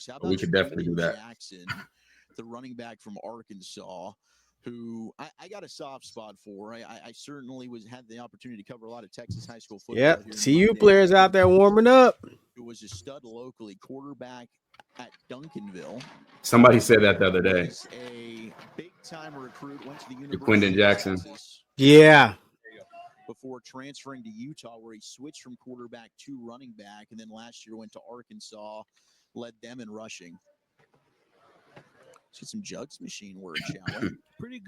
How But we about could definitely do Quinton that. Jackson, the running back from Arkansas, who I got a soft spot for. I certainly had the opportunity to cover a lot of Texas high school football Yep. here in my CU day. players out there warming up. Who was a stud locally, quarterback at Duncanville. Somebody said that the other day. Was a big-time recruit, went to the The Quinton University of Jackson. Texas. Yeah. Before transferring to Utah, where he switched from quarterback to running back, and then last year went to Arkansas, led them in rushing. Let's get some Jugs machine word, shall we? Pretty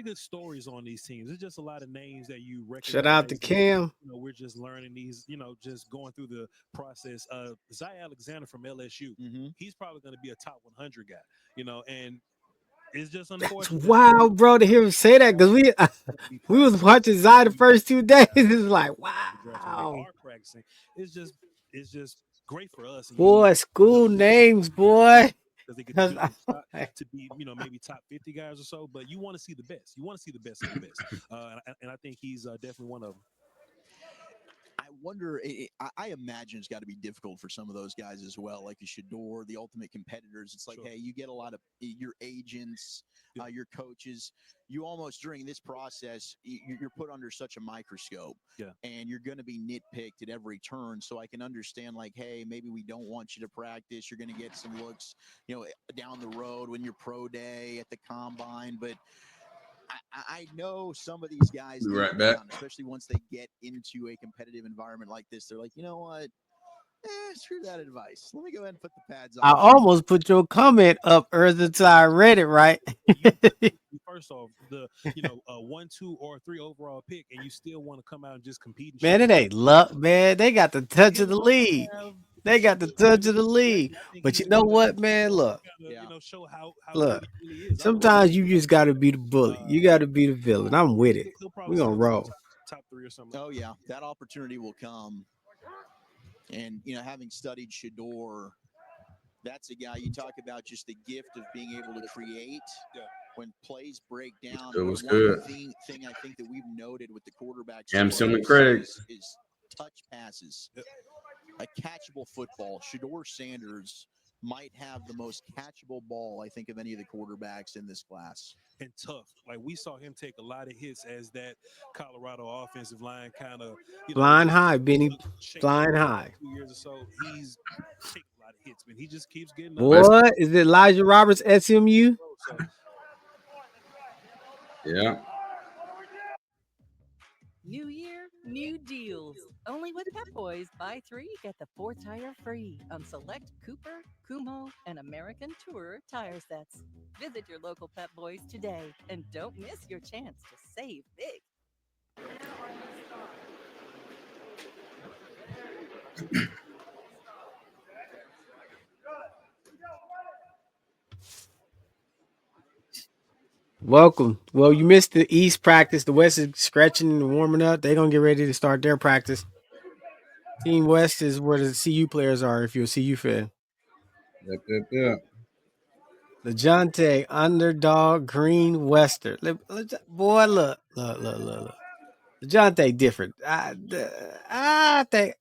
good stories on these teams. It's just a lot of names that you recognize. Shout out to Cam. We're just learning these, just going through the process. Zay Alexander from LSU, he's probably going to be a top 100 guy, and it's just unfortunate. It's wild, bro, to hear him say that, because we was watching Zay the first 2 days. It was like, wow. They are practicing. It's just great for us. Boy, school names, boy. Because they get to be, maybe top 50 guys or so. But you want to see the best. You want to see the best of the best. And I think he's definitely one of them. I wonder, I imagine it's got to be difficult for some of those guys as well, like the Shedeur, the ultimate competitors. It's like, hey, you get a lot of your agents, your coaches. You almost, during this process, you're put under such a microscope. And you're going to be nitpicked at every turn. So I can understand, like, hey, maybe we don't want you to practice. You're going to get some looks, down the road when you're pro day at the combine. But I know some of these guys, right back. especially once they get into a competitive environment like this, they're like, you know what? Screw that advice. Let me go ahead and put the pads on. I almost put your comment up earlier until I read it right. First off, the 1, 2, or 3 overall pick, and you still want to come out and just compete. And man, it ain't luck, man. They got the touch of the league. They got the touch of the league. But you know what, man? Look. Show how look. He really is. Sometimes you just got to be the bully. You got to be the villain. I'm with it. We're going to roll. Top 3 or something. Oh, yeah. That opportunity will come. And, having studied Shedeur, that's a guy you talk about, just the gift of being able to create when plays break down. It was good. One thing I think that we've noted with the quarterbacks Jamison Craig is touch passes. A catchable football. Shedeur Sanders might have the most catchable ball, I think, of any of the quarterbacks in this class. And tough. Like, we saw him take a lot of hits as that Colorado offensive line kind of flying high, Benny. Flying high. 2 years or so, he's taking a lot of hits, man. He just keeps getting up. What? Is it Elijah Roberts, SMU? Yeah. New year, new deals. Only with Pep Boys, buy 3, get the 4th tire free on select Cooper, Kumho, and American Tourer tire sets. Visit your local Pep Boys today and don't miss your chance to save big. Welcome. Well, you missed the East practice. The West is stretching and warming up. They're going to get ready to start their practice. Team West is where the CU players are, if you're a CU fan. Yep. LeJohntay, underdog, Green, Western. Boy, look. LeJohntay different. I think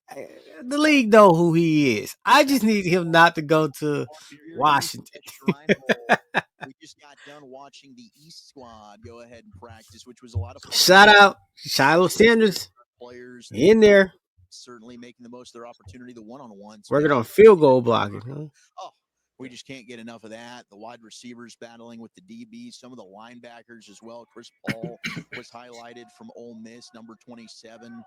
the league know who he is. I just need him not to go to Washington. We just got done watching the East squad go ahead and practice, which was a lot of fun. Shout out Shiloh Sanders. Players in there. Certainly making the most of their opportunity, the one-on-ones. Working on field goal blocking. Huh? Oh, we just can't get enough of that. The wide receivers battling with the DBs, some of the linebackers as well. Chris Paul was highlighted from Ole Miss, number 27.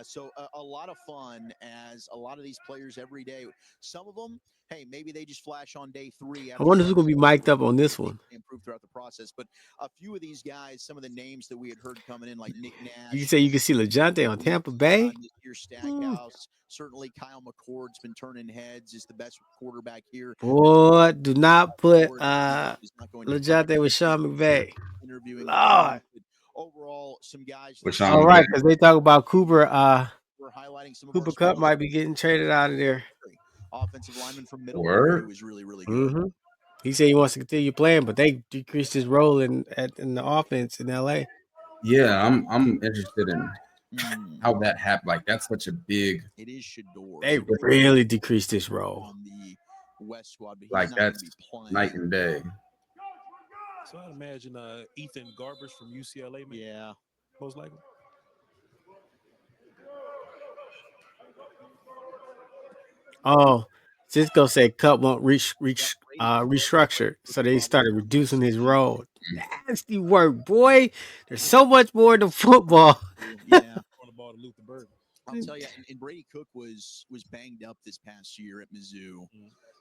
So a lot of fun as a lot of these players every day. Some of them, hey, maybe they just flash on day 3. I wonder who's going to be mic'd up on this one. Improve throughout the process. But a few of these guys, some of the names that we had heard coming in, like Nick Nash. You say you can see LeJohntay on Tampa Bay? Stackhouse. Certainly Kyle McCord's been turning heads, is the best quarterback here. Boy, do not put LeJohntay with Sean McVay. Lord. Overall, some guys. All right, because they talk about Cooper. We're highlighting some of Cooper Kupp might be getting traded out of there. Offensive lineman from middle was really, really good. Mm-hmm. He said he wants to continue playing, but they decreased his role in the offense in LA. Yeah, I'm interested in how that happened. Like, that's such a big. It is Shedeur. They really decreased his role. On the West squad, but he's Like not going to that's be playing. night and day. So I'd imagine Ethan Garbers from UCLA, maybe. Yeah. Most likely. Oh, Cisco said Cup won't restructure, so they started reducing his role. Nasty work, boy. There's so much more than football. Yeah. On the ball to Luther Burden. I'll tell you, and Brady Cook was banged up this past year at Mizzou,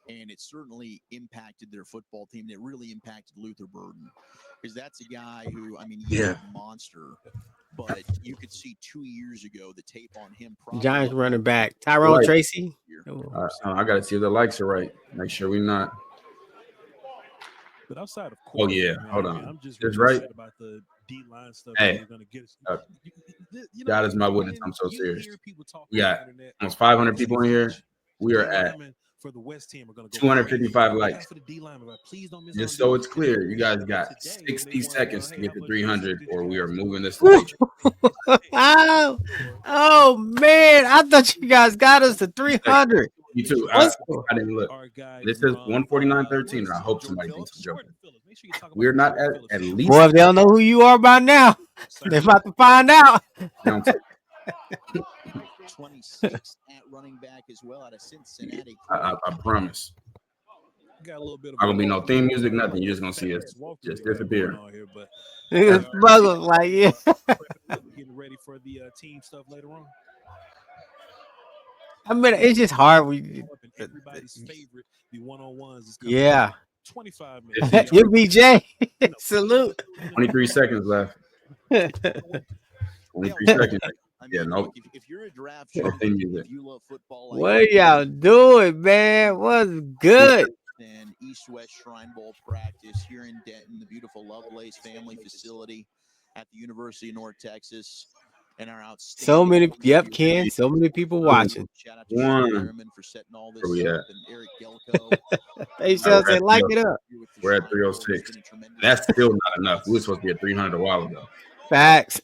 and it certainly impacted their football team. And it really impacted Luther Burden because that's a guy who, I mean, he's a monster. But you could see 2 years ago the tape on him. Giants running back Tyrone Tracy. I got to see if the likes are right. Make sure we not. But outside of oh yeah, hold on. I'm just right about the D line stuff. Hey, gonna get us. God is my witness. I'm so serious. We got almost 500 people in here. We are at for the West team are going to 255 likes. Just so it's clear, you guys got 60 seconds to get to 300, or we are moving this. Oh man, I thought you guys got us to 300. Me too. I didn't look. This is 149.13, and I hope somebody thinks I'm joking. We're not at least. Boy, if they don't know who you are by now, they're about to find out. 26 at running back as well out of Cincinnati. I promise. Got a little bit of not gonna be no theme music, nothing. You're just gonna see us just disappear. Smugglers like getting ready for the team stuff later on. I mean, it's just hard. Everybody's favorite, the one-on-ones. Is 25 minutes. You BJ. Salute. 23 seconds left. 23 seconds. Yeah, no. If you're a draft, if you love football, what y'all doing, man? What's good? And East-West Shrine Bowl practice here in Denton, the beautiful Lovelace family facility at the University of North Texas. And our outstanding. So many, Ken. So many people watching. Shout out to Sherman for setting all this up, and Eric Gelko. They shall say, like it up. We're at 306. That's still not enough. We were supposed to be at 300 a while ago. Facts.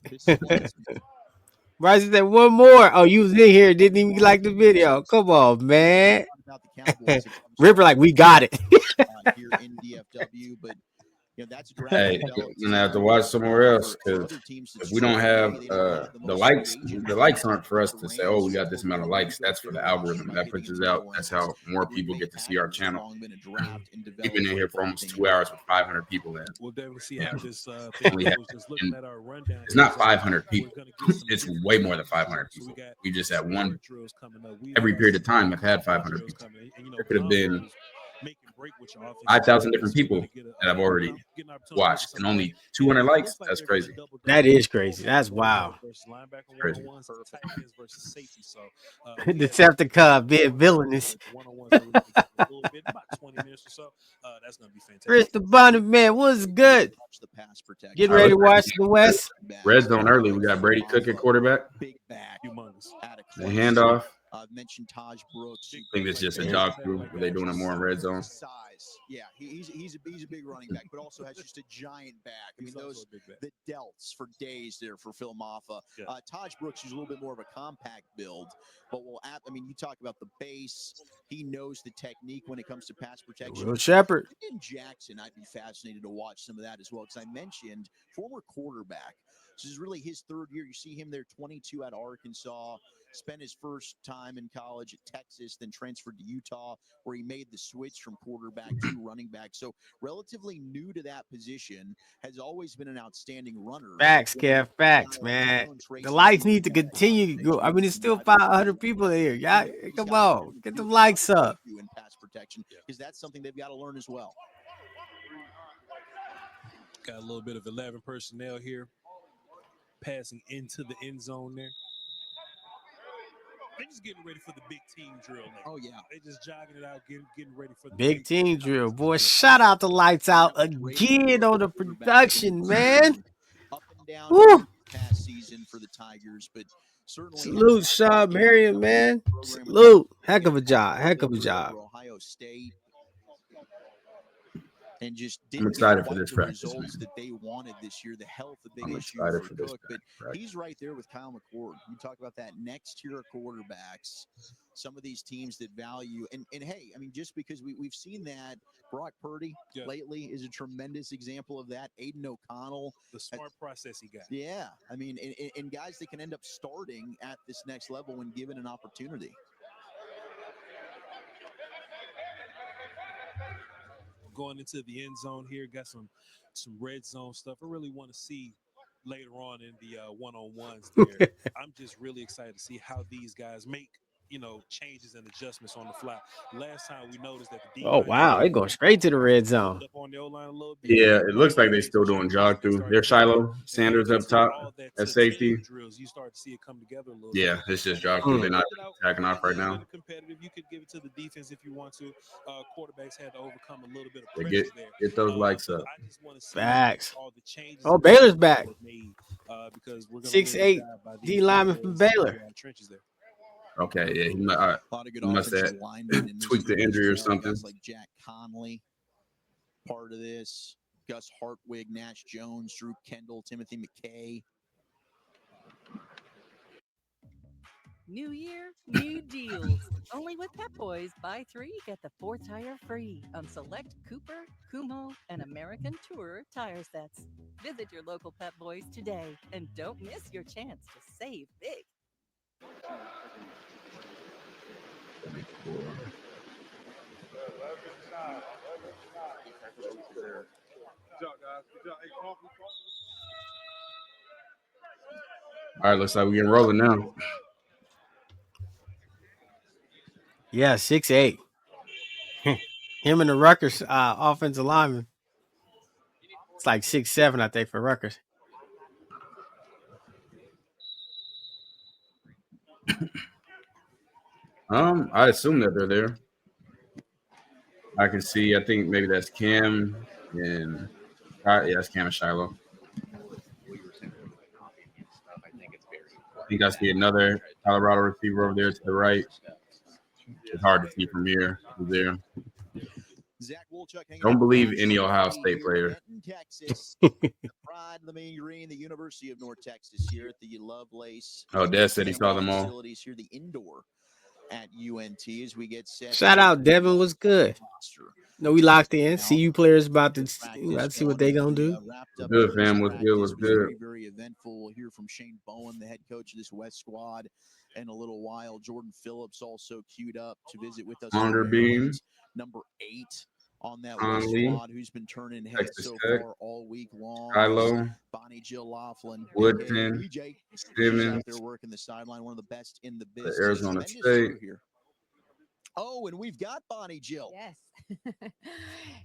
Bryce said one more. Oh, you was in here, didn't even like the video. Come on, man. Ripper, like, we got it. Here in DFW, but you know, that's hey, you're gonna have to watch somewhere else because if we don't have the likes aren't for us to say, oh, we got this amount of likes. That's for the algorithm that pushes out. That's how more people get to see our channel. We've been in here for almost 2 hours with 500 people in. We'll definitely see how this. It's not 500 people. It's way more than 500 people. We just at one every period of time have had 500 people. There could have been 5,000 different people that I've already watched, and only 200 likes. That's crazy. That is crazy. That's wow. Crazy. Decepticon being villainous. Chris the Bonnet Man, what's good? Getting ready to watch the West. Red zone early. We got Brady Cook at quarterback. Big back, the handoff. Mentioned Taj Brooks. I think it's just a jog through. Where they doing it more in red zone? Size, yeah. He's a big running back, but also has just a giant back. I mean, those the delts for days there for Phil Maffa. Taj Brooks is a little bit more of a compact build, but you talk about the base. He knows the technique when it comes to pass protection. Will Shepard. In Jackson, I'd be fascinated to watch some of that as well because I mentioned former quarterback. This is really his third year. You see him there, 22 at Arkansas. Spent his first time in college at Texas, then transferred to Utah, where he made the switch from quarterback to running back. So relatively new to that position, has always been an outstanding runner. Facts, Kev. Facts, man. The likes need to continue to go. I mean, it's still 500 people here. Yeah, come on, get the likes up. In pass protection, because that's something they've got to learn as well. Got a little bit of 11 personnel here, passing into the end zone there. They're just getting ready for the big team drill now. Oh, yeah. They just jogging it out, getting ready for the big team drill. Boy, shout out to Lights Out again on the production, man. Up and down past season for the Tigers, but certainly salute Sean Marion, man. Salute. Heck of a job. Heck of a job. Ohio State. and just I'm didn't excited get for quite this the practice, results man. that they wanted this year. The health, the big I'm issue excited for for this Cook, but practice. he's right there with Kyle McCord. You talk about that next tier of quarterbacks. Some of these teams that value and hey, I mean, just because we've seen that Brock Purdy lately is a tremendous example of that. Aiden O'Connell, the smart process he got. Yeah, I mean, and guys that can end up starting at this next level when given an opportunity. Going into the end zone here, got some red zone stuff. I really want to see later on in the one-on-ones there. I'm just really excited to see how these guys make changes and adjustments on the fly. Last time we noticed that the Oh wow, they're going straight to the red zone. Up on the O-line a little bit. Yeah, it looks like they're still doing jog through. There's Shiloh Sanders up top at safety. Drills, you start to see it come together a little bit. It's just jog through. They're not attacking off right now. Competitive. You could give it to the defense if you want to. Quarterbacks had to overcome a little bit of pressure there. Get those likes up. I just want to see Facts. all the changes. Oh, Baylor's back. Because we're 6'8" D lineman from Baylor. Trenches there. Okay, yeah, he must have tweaked the injury or something. Like Jack Conley, part of this. Gus Hartwig, Nash Jones, Drew Kendall, Timothy McKay. New year, new deals. Only with Pep Boys, buy 3, get the 4th tire free on select Cooper, Kumo, and American Tourer tire sets. Visit your local Pep Boys today and don't miss your chance to save big. All right, looks like we're getting rolling now. Yeah, 6'8". Him and the Rutgers offensive lineman. It's like 6'7", I think, for Rutgers. I assume that they're there. I can see. I think maybe that's Cam and that's Cam and Shiloh. I think I see another Colorado receiver over there to the right. It's hard to see from here. Who's there? Zach Wolchuk. Don't believe any Ohio State player. Texas, the pride of the Mean Green, the University of North Texas here at the Lovelace. Oh, Des said he saw them all. Facilities here, the indoor at UNT as we get set. Shout out, Devin was good. No, we locked in. CU players about to see what they gonna do. Good, fam. Was good. Was good. Very, very eventful. We'll hear from Shane Bowen, the head coach of this West squad, in a little while. Jordan Phillips also queued up to visit with us. Number 8 on that West squad, who's been turning heads so far all week long. Kylo, Bonnie Jill Laughlin, Woodton, Simmons, out there working the sideline, one of the best in the business. The Arizona State. Here. Oh, and we've got Bonnie Jill. Yes.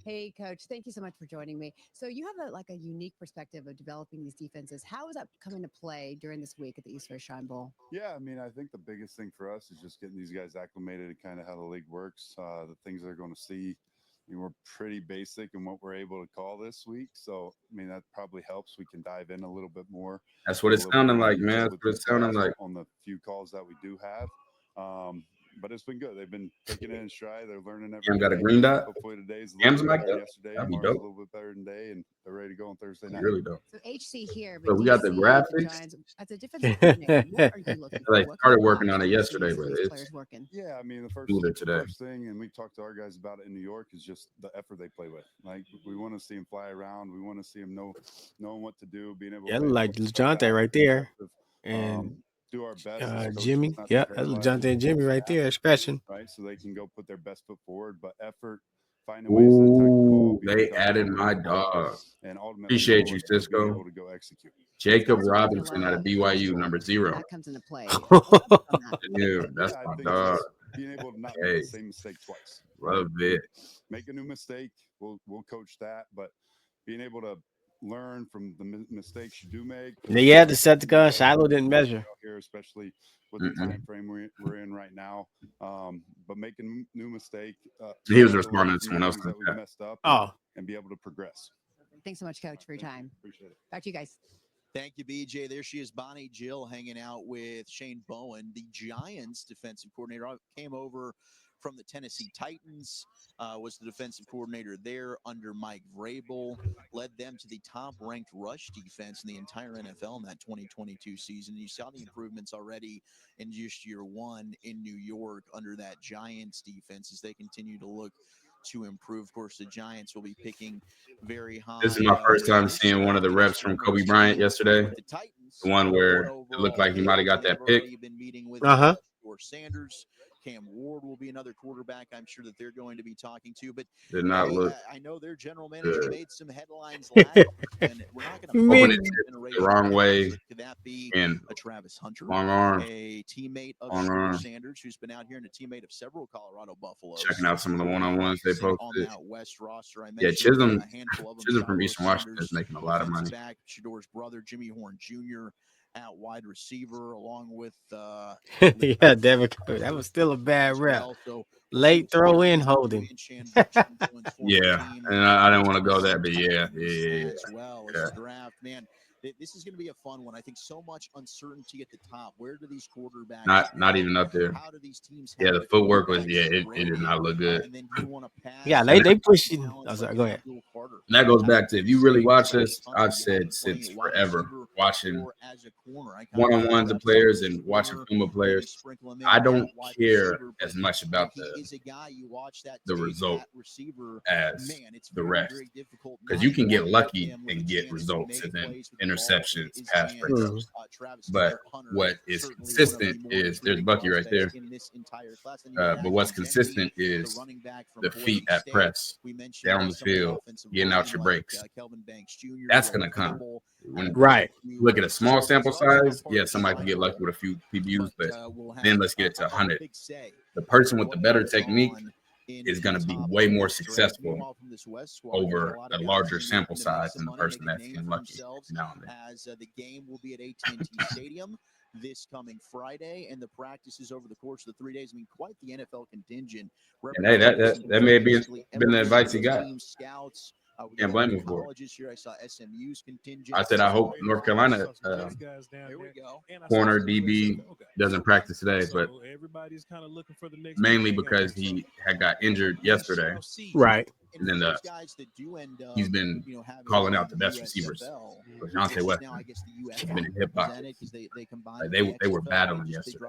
Hey, Coach. Thank you so much for joining me. So you have a unique perspective of developing these defenses. How is that coming to play during this week at the East West Shrine Bowl? Yeah, I mean, I think the biggest thing for us is just getting these guys acclimated to kind of how the league works, the things they're going to see. I mean, we're pretty basic in what we're able to call this week. So, I mean, that probably helps. We can dive in a little bit more. That's what it's sounding like, man. That's what it's sounding like. On the few calls that we do have. But it's been good. They've been taking it in stride. They're learning every day. Got a green dot. Hopefully today's a Cam's little back better up. yesterday. That'd be Tomorrow's dope. a little bit better today, and they're ready to go on Thursday night. Really dope. So HC here, but we got the graphics. As a defensive coordinator, what are you looking for? They started working on it yesterday, but it's working. Yeah, I mean, the first thing, and we talked to our guys about it in New York, is just the effort they play with. Like, we want to see them fly around. We want to see them knowing what to do, being able to like Jonte right there. And do our best. Jimmy. Yeah, that's Jonte and Jimmy right there, scratching. Right, so they can go put their best foot forward, but effort, finding ways to attack the ball. They added my dog. And ultimately, appreciate you, Cisco. Able to go execute. Jacob Robinson out of BYU, number 0. That comes into play. Dude, that's my dog. Being able to not make the same mistake twice. Love it. Make a new mistake. We'll coach that, but being able to learn from the mistakes you do make. Yeah, to set the gun. Shiloh didn't measure here, especially with the time frame we're in right now. But making new mistake. He was responding to someone else that we messed up. And be able to progress. Thanks so much, Coach, for your time. Appreciate it. Back to you guys. Thank you, BJ. There she is, Bonnie Jill, hanging out with Shane Bowen, the Giants defensive coordinator. Came over from the Tennessee Titans, was the defensive coordinator there under Mike Vrabel, led them to the top-ranked rush defense in the entire NFL in that 2022 season. You saw the improvements already in just year one in New York under that Giants defense as they continue to look to improve. Of course, the Giants will be picking very high. This is my first time seeing one of the reps from Kobe Bryant yesterday. The one where it looked like he might have got that pick. Sanders. Cam Ward will be another quarterback I'm sure that they're going to be talking to. But did not look. I know their general manager made some headlines last year, and we're not going to open it the wrong way. Could that be and a Travis Hunter, long arm, a teammate of Shedeur Sanders, who's been out here and a teammate of several Colorado Buffaloes? Checking out some of the one-on-ones they posted. On that West roster, Chisholm from Eastern Washington is making a lot of money. Back, Shedeur's brother, Jimmy Horn Jr., out wide receiver, along with yeah, Devin. That was still a bad rep. Late throw in holding. Yeah, and I didn't want to go that, but yeah. Well, it's draft, man. This is going to be a fun one. I think so much uncertainty at the top. Where do these quarterbacks not even up there? How do these teams the footwork was it did not look good. Yeah, they pushed you. Oh, sorry, go ahead. And that goes back to, if you really watch this, I've said since forever, watching one-on-ones of players and watching Puma players, I don't care as much about the result as the rest, because you can get lucky and get results and then interceptions, pass breakups. But what is consistent is, there's Bucky right there. But what's consistent is the feet at press, down the field, getting out your breaks. That's going to come. Right. Look at a small sample size. Yeah, somebody can get lucky with a few PBUs, but then let's get it to 100. The person with the better technique is going to be way more successful over a larger sample size than the person that's getting lucky now and then. As the game will be at AT&T Stadium this coming Friday, and the practices over the course of the 3 days. I mean, quite the NFL contingent. And hey, that may have been the advice he got. Can't blame him for it. Here I saw SMU's contingent. I said I hope North Carolina corner DB doesn't practice today, but mainly because he had got injured yesterday. Right. And then he's been calling out the best receivers. Deontay Weston has been in hip hop. They were battling yesterday.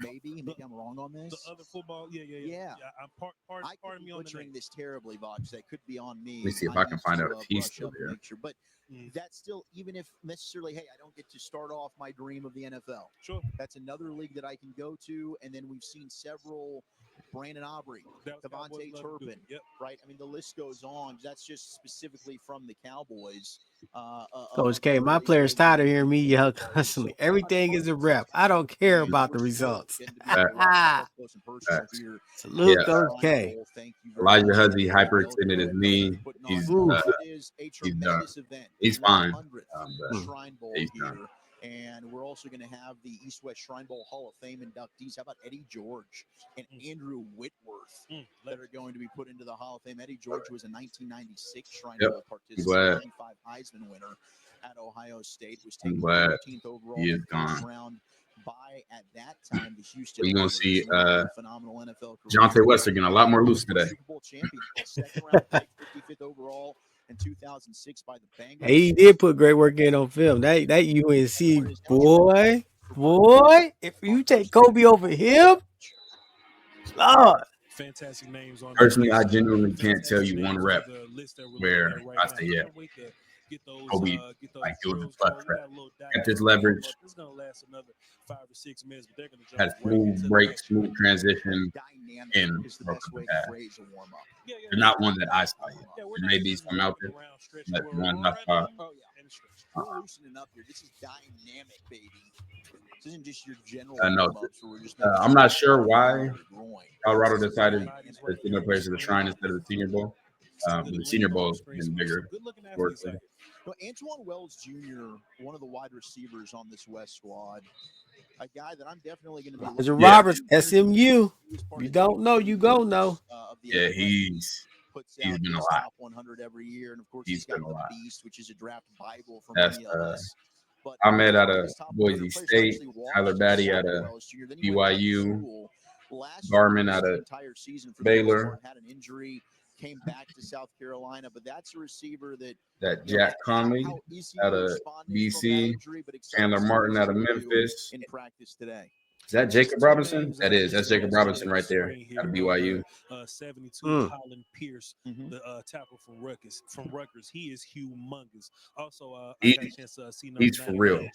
Maybe I'm wrong on this. The other football, yeah. I could be butchering this terribly, Box. That could be on me. Let me see if I can find out if he's still there. But that's still, even if necessarily, hey, I don't get to start off my dream of the NFL. Sure. That's another league that I can go to. And then we've seen several, Brandon Aubrey, Devontae Turpin, right? I mean, the list goes on. That's just specifically from the Cowboys. Coach K, my players tired of hearing me yell constantly. Everything is a rep. I don't care about the results. Salute, Coach K. Elijah Huzzy hyperextended his knee. He's done. He's fine. He's done. And we're also going to have the East-West Shrine Bowl Hall of Fame inductees. How about Eddie George and Andrew Whitworth that are going to be put into the Hall of Fame? Eddie George was a 1996 Shrine Bowl participant, 95 Heisman winner at Ohio State. Was taken 14th overall in the first round by, at that time, the Houston. We're going to see phenomenal NFL Deontay Weston getting a lot more loose today. Super Bowl champion, second round pick, 55th overall. In 2006 by the Bengals. He did put great work in on film. That UNC boy, if you take Kobe over him, Lord. Fantastic names on. Personally, I genuinely can't tell you one rep where I say, yeah, Kobe, like, it was a clutch rep. At this leverage, it's gonna last another 5 or 6 minutes, but they're gonna had smooth break, smooth transition, and broke the path. There's not one that I saw yet. There may be some out there, but one I saw. We're loosening up here. This is dynamic, baby. This isn't just your general. I'm not sure why Colorado decided to send their players to the Shrine instead of the Senior Bowl. The Senior Bowl has been bigger. Antoine Wells Jr., one of the wide receivers on this West squad, a guy that I'm definitely going to be. Mr. Roberts, SMU. You don't know, you go know. Yeah, he's been a lot. 100 every year, and of course he's got the Beast, which is a draft Bible from that's Ahmed out of Boise State, Tyler Batty out of BYU, last Garmin year, out of entire season for the most Baylor. part, had an injury, came back to South Carolina, but that's a receiver that Jack Conley out of BC, Chandler Martin out of Memphis. in practice today. Is that Jacob Robinson? That's Jacob Robinson right there out of BYU. 72, Holland Pierce, the tackle from Rutgers. He is humongous. Also, I got a chance to see he's for real.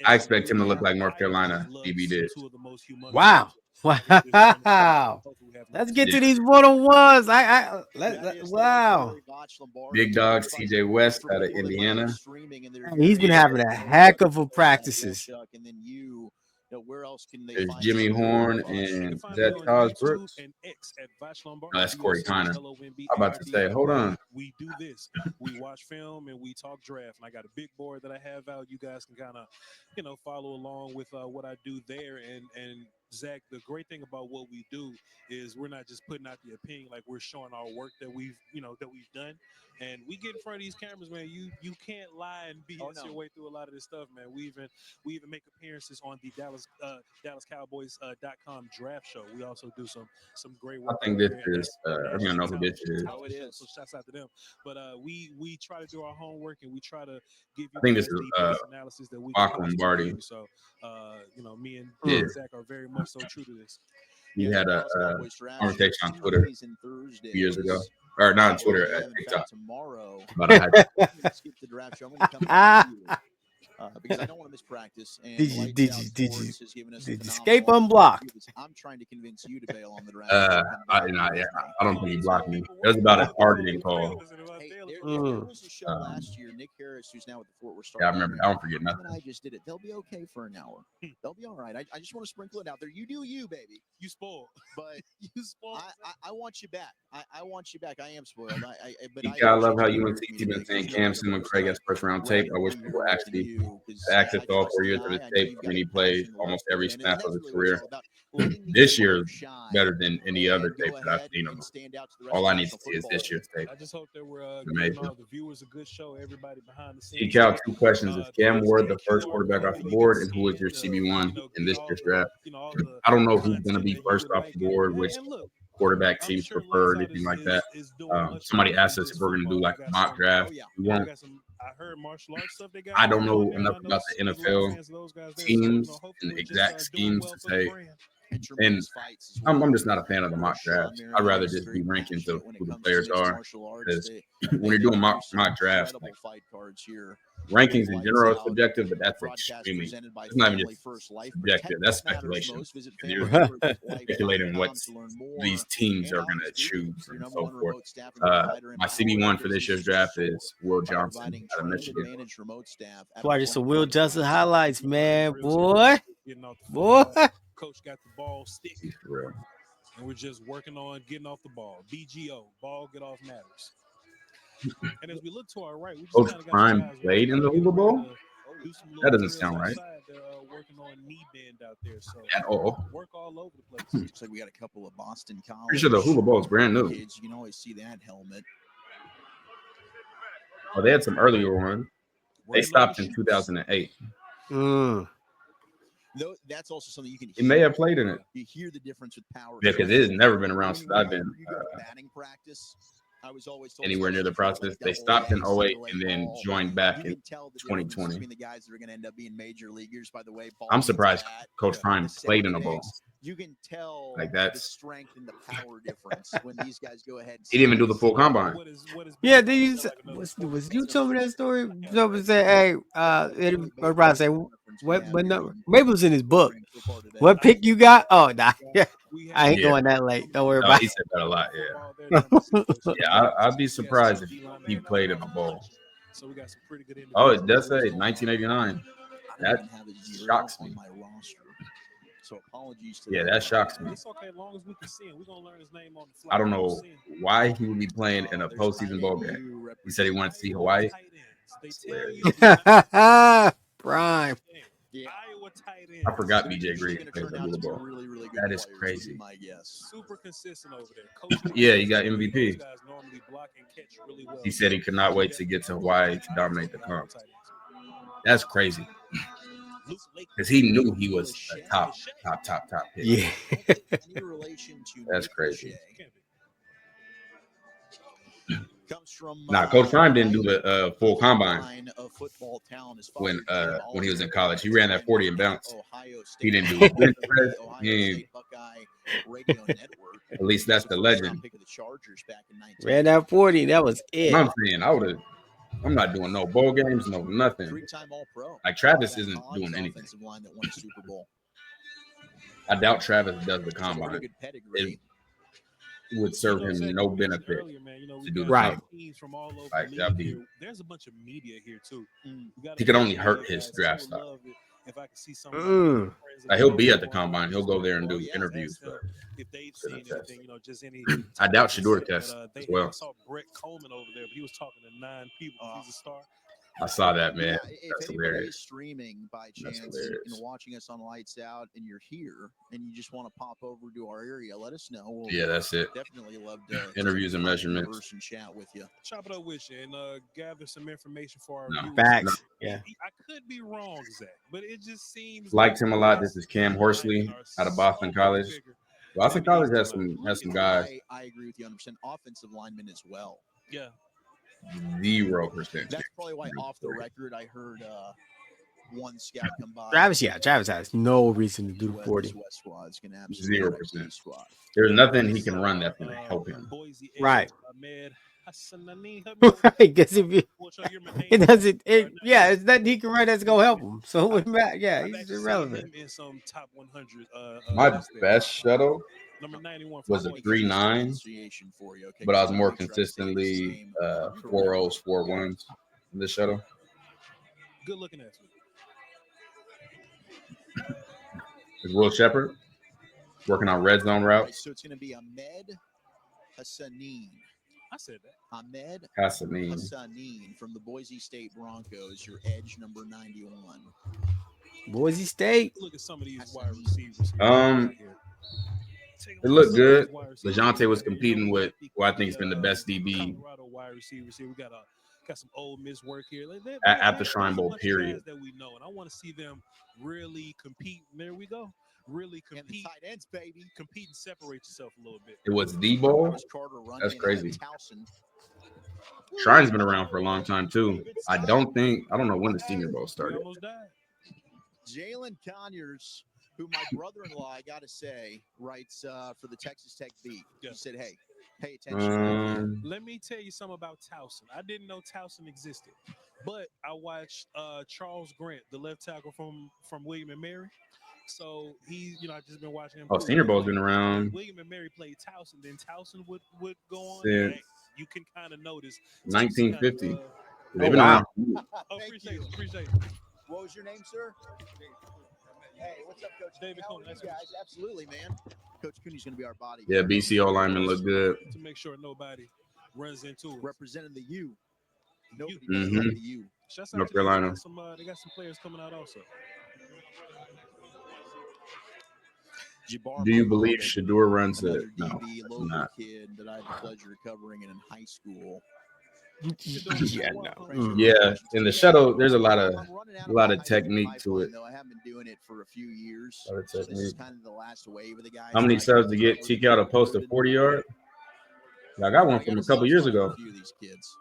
I expect him to look like North Carolina. DB did. Wow. Wow. Let's get to these one-on-ones. Wow. Big dog CJ West out of Indiana. He's been having a heck of a practices. Where else can they There's find Jimmy some Horn good and that's Taj Brooks. No, that's Corey Kiner. I'm about to say, hold on. We do this. We watch film and we talk draft. And I got a big board that I have out. You guys can kind of, follow along with what I do there. And Zach, the great thing about what we do is we're not just putting out the opinion, like we're showing our work that we've done. And we get in front of these cameras, man. You can't lie and BS your way through a lot of this stuff, man. We even make appearances on the DallasCowboys.com draft show. We also do some great work. I think this is I think I know who this is. Oh, it is. So shouts out to them. But we try to do our homework and we try to give you I think this is analysis that we Bach Lombardi. So me and Zach are very much so true to this. You had a conversation on Twitter a few years ago. Or not on Twitter, at TikTok. But I had skip the draft show. I'm going to come because I don't want to miss practice. And did you escape unblocked? I'm trying to convince you to bail on the draft. I don't think he blocked me. It was about a targeting call. There was a show last year. Nick Harris, who's now with the Fort Worth Star. Yeah, I remember. I don't forget nothing. I just did it. They'll be okay for an hour. They'll be all right. I just want to sprinkle it out there. You do you, baby. You spoiled, but you spoiled. I want you back. I want you back. I am spoiled. I love how UNC has been saying Cam Singleton Craig has first round tape. I wish people actually access to all 4 years of his tape. I mean, he played almost every snap of his career. This year is better than any other tape that I've seen him. All I need to see is this year's tape. I just hope that we're giving all the viewers a good show. Everybody behind the scenes. Seek out 2 questions: is Cam Ward the first quarterback off the board, and who is your CB1 in this year's draft? I don't know who's going to be first off the board, which quarterback teams prefer, anything like that. Somebody asked us if we're going to do like a mock draft. We won't. I don't know enough about the NFL teams and the exact schemes to say. And I'm just not a fan of the mock drafts. I'd rather just be rankings of who the players are. Because when you're doing mock drafts, like, rankings in general is subjective, but that's extremely. It's not even just subjective. That's speculation. You're speculating what these teams are going to choose and so forth. My CB1 for this year's draft is Will Johnson out of Michigan. Watching some Will Johnson highlights, man, boy. Coach got the ball stick, and we're just working on getting off the ball. BGO, ball get off matters. And as we look to our right, we just Coach Prime played in the Hula Bowl. That doesn't sound right. Working on knee bend out there, so at all. Work all over the place. Looks like we got a couple of Boston College. Pretty sure the Hula Bowl is brand new. Kids, you can always see that helmet. Oh, they had some earlier ones. They stopped in 2008. Though that's also something you can hear. He may have played in it. You hear the difference with power. Yeah, because it has never been around since I've been batting practice. I was always told anywhere near the process. They stopped in 08 and then joined back in 2020. The guys that are going to end up being major leaguers, by the way. I'm surprised Coach Prime played in a bowl. You can tell like the strength and the power difference when these guys go ahead. He didn't even do the full combine. Yeah, was you told me that story? Somebody say, "Hey, everybody say what number? Maybe it was in his book. What pick you got? Oh, nah, yeah, I ain't going that late. Don't worry about it." He said that a lot. Yeah, yeah, I'd be surprised if he played in a bowl. Oh, it does say 1989. That shocks me. So apologies to that shocks me. It's okay, as long as we can see him. We're gonna learn his name on the fly. I don't know why he would be playing in a postseason bowl game. He said he wanted to see Hawaii. Prime. I forgot BJ Green plays the Hula Bowl. That is crazy. Super consistent over there. Yeah, he got MVP. He said he could not wait to get to Hawaii to dominate the comp. That's crazy. because he knew he was a top pick. Yeah. Any relation to That's Nick crazy. Lachey. Comes from Nah, Coach Prime didn't do the full combine of football talent. His when father, he was in college. He ran that 40 and bounce. Ohio State. He didn't do bench press. Ohio He ain't- State Buckeye Radio Network. At least that's the legend. Pick of the Chargers back in 19. Ran that 40. That was it. I'm saying I'm not doing no bowl games, no nothing. Three-time All-Pro. Like Travis isn't doing anything. Offensive line that won a Super Bowl. I doubt Travis does the combine. Good pedigree. It would serve him no benefit Earlier, man, to do the Right. combine. teams from all over Like, the that'd league be- here. There's a bunch of media here too. He could only hurt his draft stock. If I could see some Like, he'll be at the combine. He'll go there and do interviews. But if they've seen anything, just any. I doubt Shedeur tests But, as well. I saw Brett Coleman over there, but he was talking to 9 people. He's a star. I saw that, man. Yeah, if That's anybody hilarious. is streaming by That's chance hilarious. and watching us on Lights Out and you're here and you just want to pop over to our area, let us know. We'll Yeah, that's it. definitely love to Interviews and measurements. converse and chat with you. Chop it up with you and gather some information for our No. viewers. Facts. Yeah. I could be wrong, Zach, but it just seems Liked him a lot. This is Cam Horsley out of Boston College. Boston College has some guys. I agree with you 100%. Offensive linemen as well. Yeah. 0%. That's probably why off the record I heard one scout come by. Travis has no reason to do the 40. West squad's gonna absolutely 0%. wreck the squad. There's nothing he can run that's going to help him. Right. Ahmed Hassanani. Right. Because if it doesn't, it's nothing he can run that's going to help him. So, it wouldn't matter. Yeah, he's irrelevant. In some top 100. My list there. best shuttle Number 91 was a 3.9, but I was more consistently 4.0s, 4.1s in the shuttle. Good looking at you. Is Will Shepard working on red zone routes? So it's going to be Ahmed Hassanin. I said that. Ahmed Hassanin. Hassanin from the Boise State Broncos, your edge number 91. Boise State. Look at some of these wide receivers. It looked good. LeJounte was competing with who I think has been the best DB Colorado wide receivers here. We got some Ole Miss work here. at the Shrine Bowl, There's a bunch of period. guys that we know, and I want to see them really compete. There we go. Really And the compete. tight ends, baby. Compete and separate yourself a little bit. It was the bowl. Travis Carter running That's in crazy. at Towson. Shrine's been around for a long time too. I don't know when the Senior Bowl We started. almost died. Jalen Conyers, who my brother-in-law, I got to say, writes for the Texas Tech Beat. Yeah. He said, hey, pay attention. Let me tell you something about Towson. I didn't know Towson existed, but I watched Charles Grant, the left tackle from William and Mary. So he, I just been watching him. Oh, Senior Bowl's been around William and Mary played Towson, then Towson would go on. since You can kind of notice 1950. They've Oh, been wow. around. Oh, Thank appreciate you. it. Appreciate it. What was your name, sir? Hey, what's up, Coach? David How are Cohn, you that's guys? Absolutely, man. Coach Cooney's going to be our body. Yeah, BCO linemen look good. To make sure nobody runs into it. Representing the U. Nobody Mhm. does like the U. Shouts North out to them. Carolina. They got some players coming out also. Jabbar Do you Muhammad, believe Shedeur runs it? another No, DB, that's local not. kid that I had the pleasure of covering in high school. Yeah, no. Yeah, in the shuttle, there's a lot of I'm running out lot my of high school technique to pipeline, it. Though I haven't been doing it for a few years. Lot of So this is technique. kind of the last wave of the guys. How many that I subs to could get cover TK out to post a 40-yard? I got one I from got a couple years subs for ago. A few of these kids.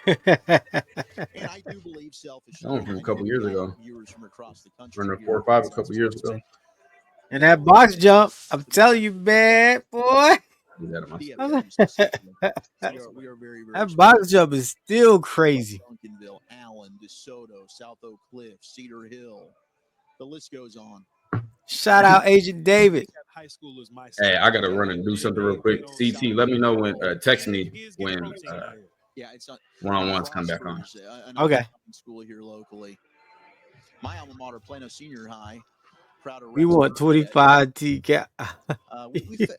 And I do believe selfishly. That one from a couple I years think ago. Viewers from across the country. Running a here 4.5 a at couple years ago. And that box jump, I'm telling you, man, boy. I did that on my- We are very, very That box jump is still crazy. Duncanville, Allen, DeSoto, South Oak Cliff, Cedar Hill. The list goes on. Shout out Agent David. High school is my. Hey, I gotta run and do something real quick. CT, let me know when. Text me when Yeah, it's not one-on-ones come back on. Okay. School here locally. My alma mater, Plano Senior High. Proud of We want 25 TK.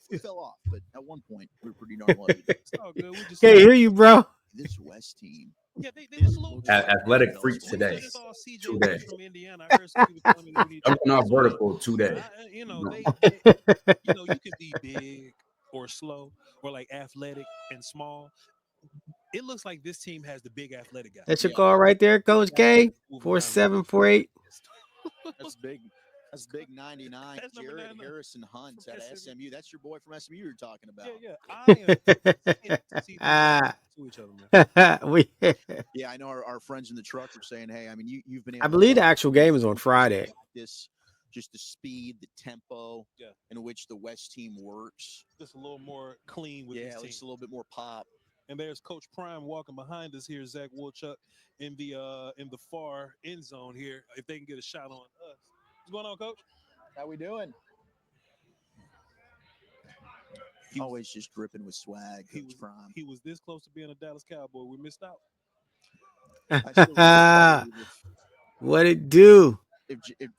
we fell off, but at one point we were pretty darn loaded. It's all good. We just Can't hear you, bro. This West team. Yeah, they just a little Athletic freaks today. Today. From Indiana. I heard some people telling me they need Jumping off vertical today. you can be big or slow or like athletic and small. It looks like this team has the big athletic guy. That's your call right there, Coach K. 4748. That's big. That's big 99. That's number Jared 99 Harrison Hunt from at SMU. SMU. That's your boy from SMU you're talking about. Yeah. I am excited to see these guys to each other, man. Yeah, I know our friends in the truck were saying, hey, I mean, you've been I able believe to the actual game is on Friday. practice just the speed, the tempo in which the West team works. Just a little more clean with this team. Just a little bit more pop. And there's Coach Prime walking behind us here, Zach Woolchuck, in the far end zone here. If they can get a shot on us. What's going on, Coach? How we doing? Always just dripping with swag. Coach Prime. He was this close to being a Dallas Cowboy. We missed out. What it do?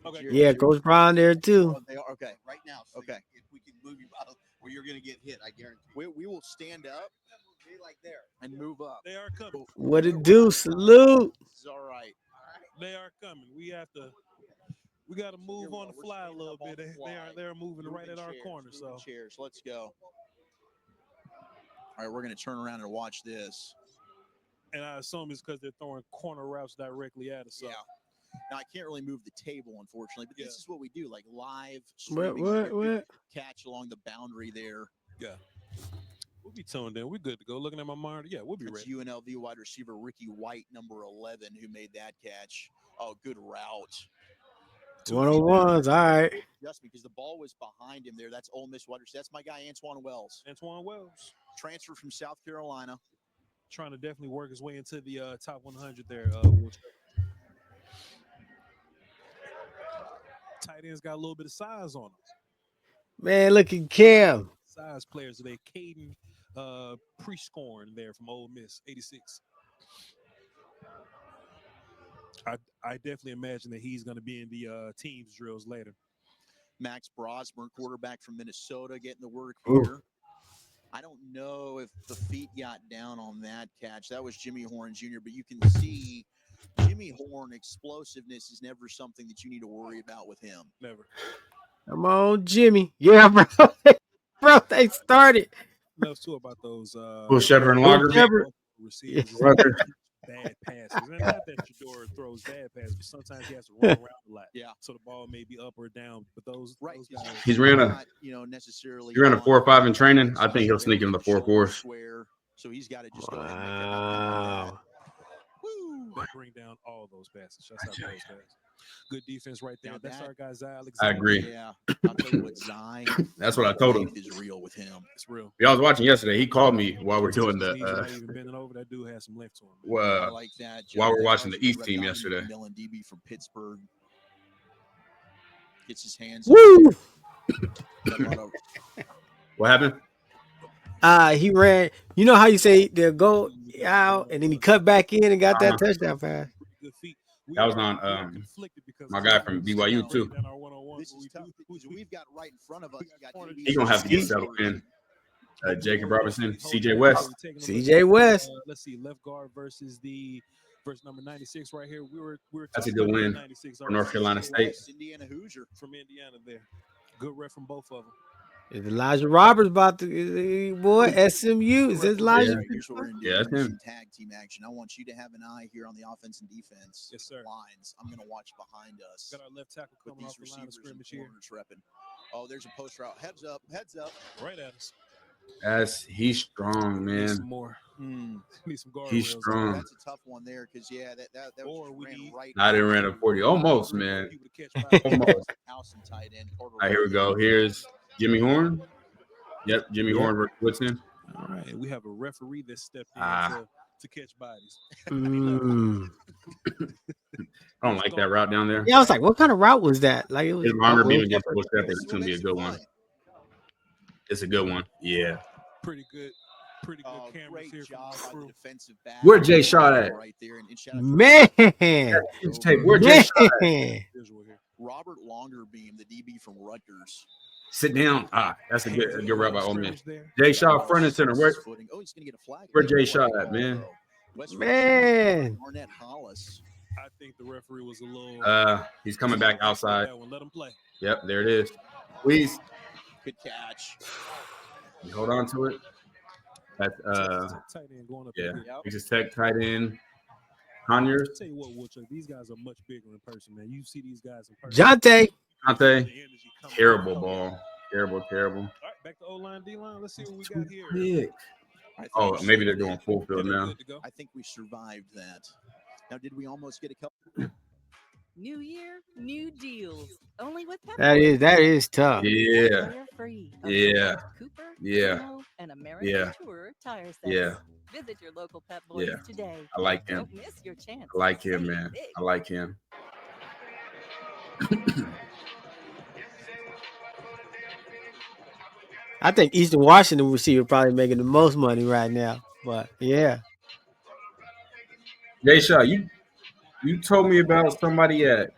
Okay. Coach Brown there too. Oh, they are okay right now. So okay. If we can move you out where you're going to get hit, I guarantee. We will stand up. Be like there and move up. They are coming. What it do? Salute. It's all right. They are coming. We got to move on the fly a little bit. They're moving right at our corner. So cheers. Let's go. All right, we're going to turn around and watch this. And I assume it's because they're throwing corner routes directly at us. So. Yeah. Now I can't really move the table, unfortunately, but this is what we do, like live what? Catch along the boundary there. Yeah. We'll be tuned in. We're good to go. Looking at my monitor. Yeah, we'll be ready. UNLV wide receiver Ricky White, number 11, who made that catch. Oh, good route. 101s, all right. Just because the ball was behind him there. That's Ole Miss wide receiver. That's my guy, Antoine Wells. Antoine Wells. Transfer from South Carolina. Trying to definitely work his way into the top 100 there. Tight ends got a little bit of size on them. Man, look at Cam. Size players today. Caden Prescorn there from Ole Miss, 86. I definitely imagine that he's going to be in the teams drills later. Max Brosmer, quarterback from Minnesota, getting the work here. I don't know if the feet got down on that catch. That was Jimmy Horn Jr., but you can see Jimmy Horn explosiveness is never something that you need to worry about with him. Never. Come on, Jimmy. Yeah, bro. Bro, they started. Knows too about those Will Shepard and Lager receivers. Bad passes. And not that Shedeur throws bad passes, but sometimes he has to run around a lot. Yeah. So the ball may be up or down. But those guys, he's ran a 4.5 in training. I think he'll sneak in the 4.4. So he's got to just go ahead and bring down all those passes. Shout out to those guys. Good defense right there. That's our guy, Zay Alexander. I agree. Yeah. I'll tell you what, Zay. That's what I told him. Is real with him. It's real. Yeah, I was watching yesterday. He called me while we're doing the. Even bending over, that dude has some length to him. I like that. While we're watching the East team yesterday. Millen DB from Pittsburgh gets his hands. Woo! What happened? He ran. You know how you say they'll go out and then he cut back in and got that touchdown pass. Good feet. That was on my guy from BYU too. This is tough because we've got right in front of us. He's gonna have to get settled in. Jacob Robinson, CJ West. CJ West. Let's see, left guard versus number 96 right here. We were That's a good win for North Carolina State. Indiana Hoosier from Indiana there. Good rep from both of them. Is Elijah Roberts about to boy SMU? Is it Elijah? Yeah, that's him. Tag team action. I want you to have an eye here on the offense and defense. Yes, sir. Lines. I'm going to watch behind us. Got our left tackle coming off the line of scrimmage here. Oh, there's a post route. Heads up. Right at us. He's strong, man. Need some more. Need some guard. He's strong. That's a tough one there because that was right. I didn't run a 40. Almost, man. Almost. All right, here we go. Here's Jimmy Horn. Yep, Jimmy Horn versus Woodson. All right, we have a referee that stepped in to catch bodies. I don't like that route down there. Yeah, I was like, what kind of route was that? Like, it was Armor beam against Will Shepard. It's gonna be a good one. It's a good one. Yeah. Pretty good cameras here. From the defensive back. Where Jay shot at? Right there. Man. Where Jay shot at? Robert Longerbeam, the DB from Rutgers. Sit down. That's a good route by Ole Miss. Jay shot front and center. Where Jay shot at, man? Man. Arnett Hollis. I think the referee was a little. He's coming back outside. Let him play. Yep, there it is. Please. Good catch. You hold on to it. That's tight end going up. Yeah. Texas Tech tight end. Conyers. Tell you what, Woodchuck, these guys are much bigger in person, man. You see these guys in person. Jonte. Terrible ball. Terrible. All right, back to O-line, D-line. Let's see what we got here. Big. Oh, maybe they're doing full field now. I think we survived that. Now, did we almost get a couple? New year, new deals. Only with Pep That is tough. Yeah. Free. Yeah. Cooper, Yeah. Primo, and American Yeah. Tour tire sets. Yeah. Visit your local Pep Boys Yeah. today. I like him. Don't miss your chance. I like to him, save man. big. I like him. I think Eastern Washington receiver probably making the most money right now. But yeah. Jay Shaw, you told me about somebody at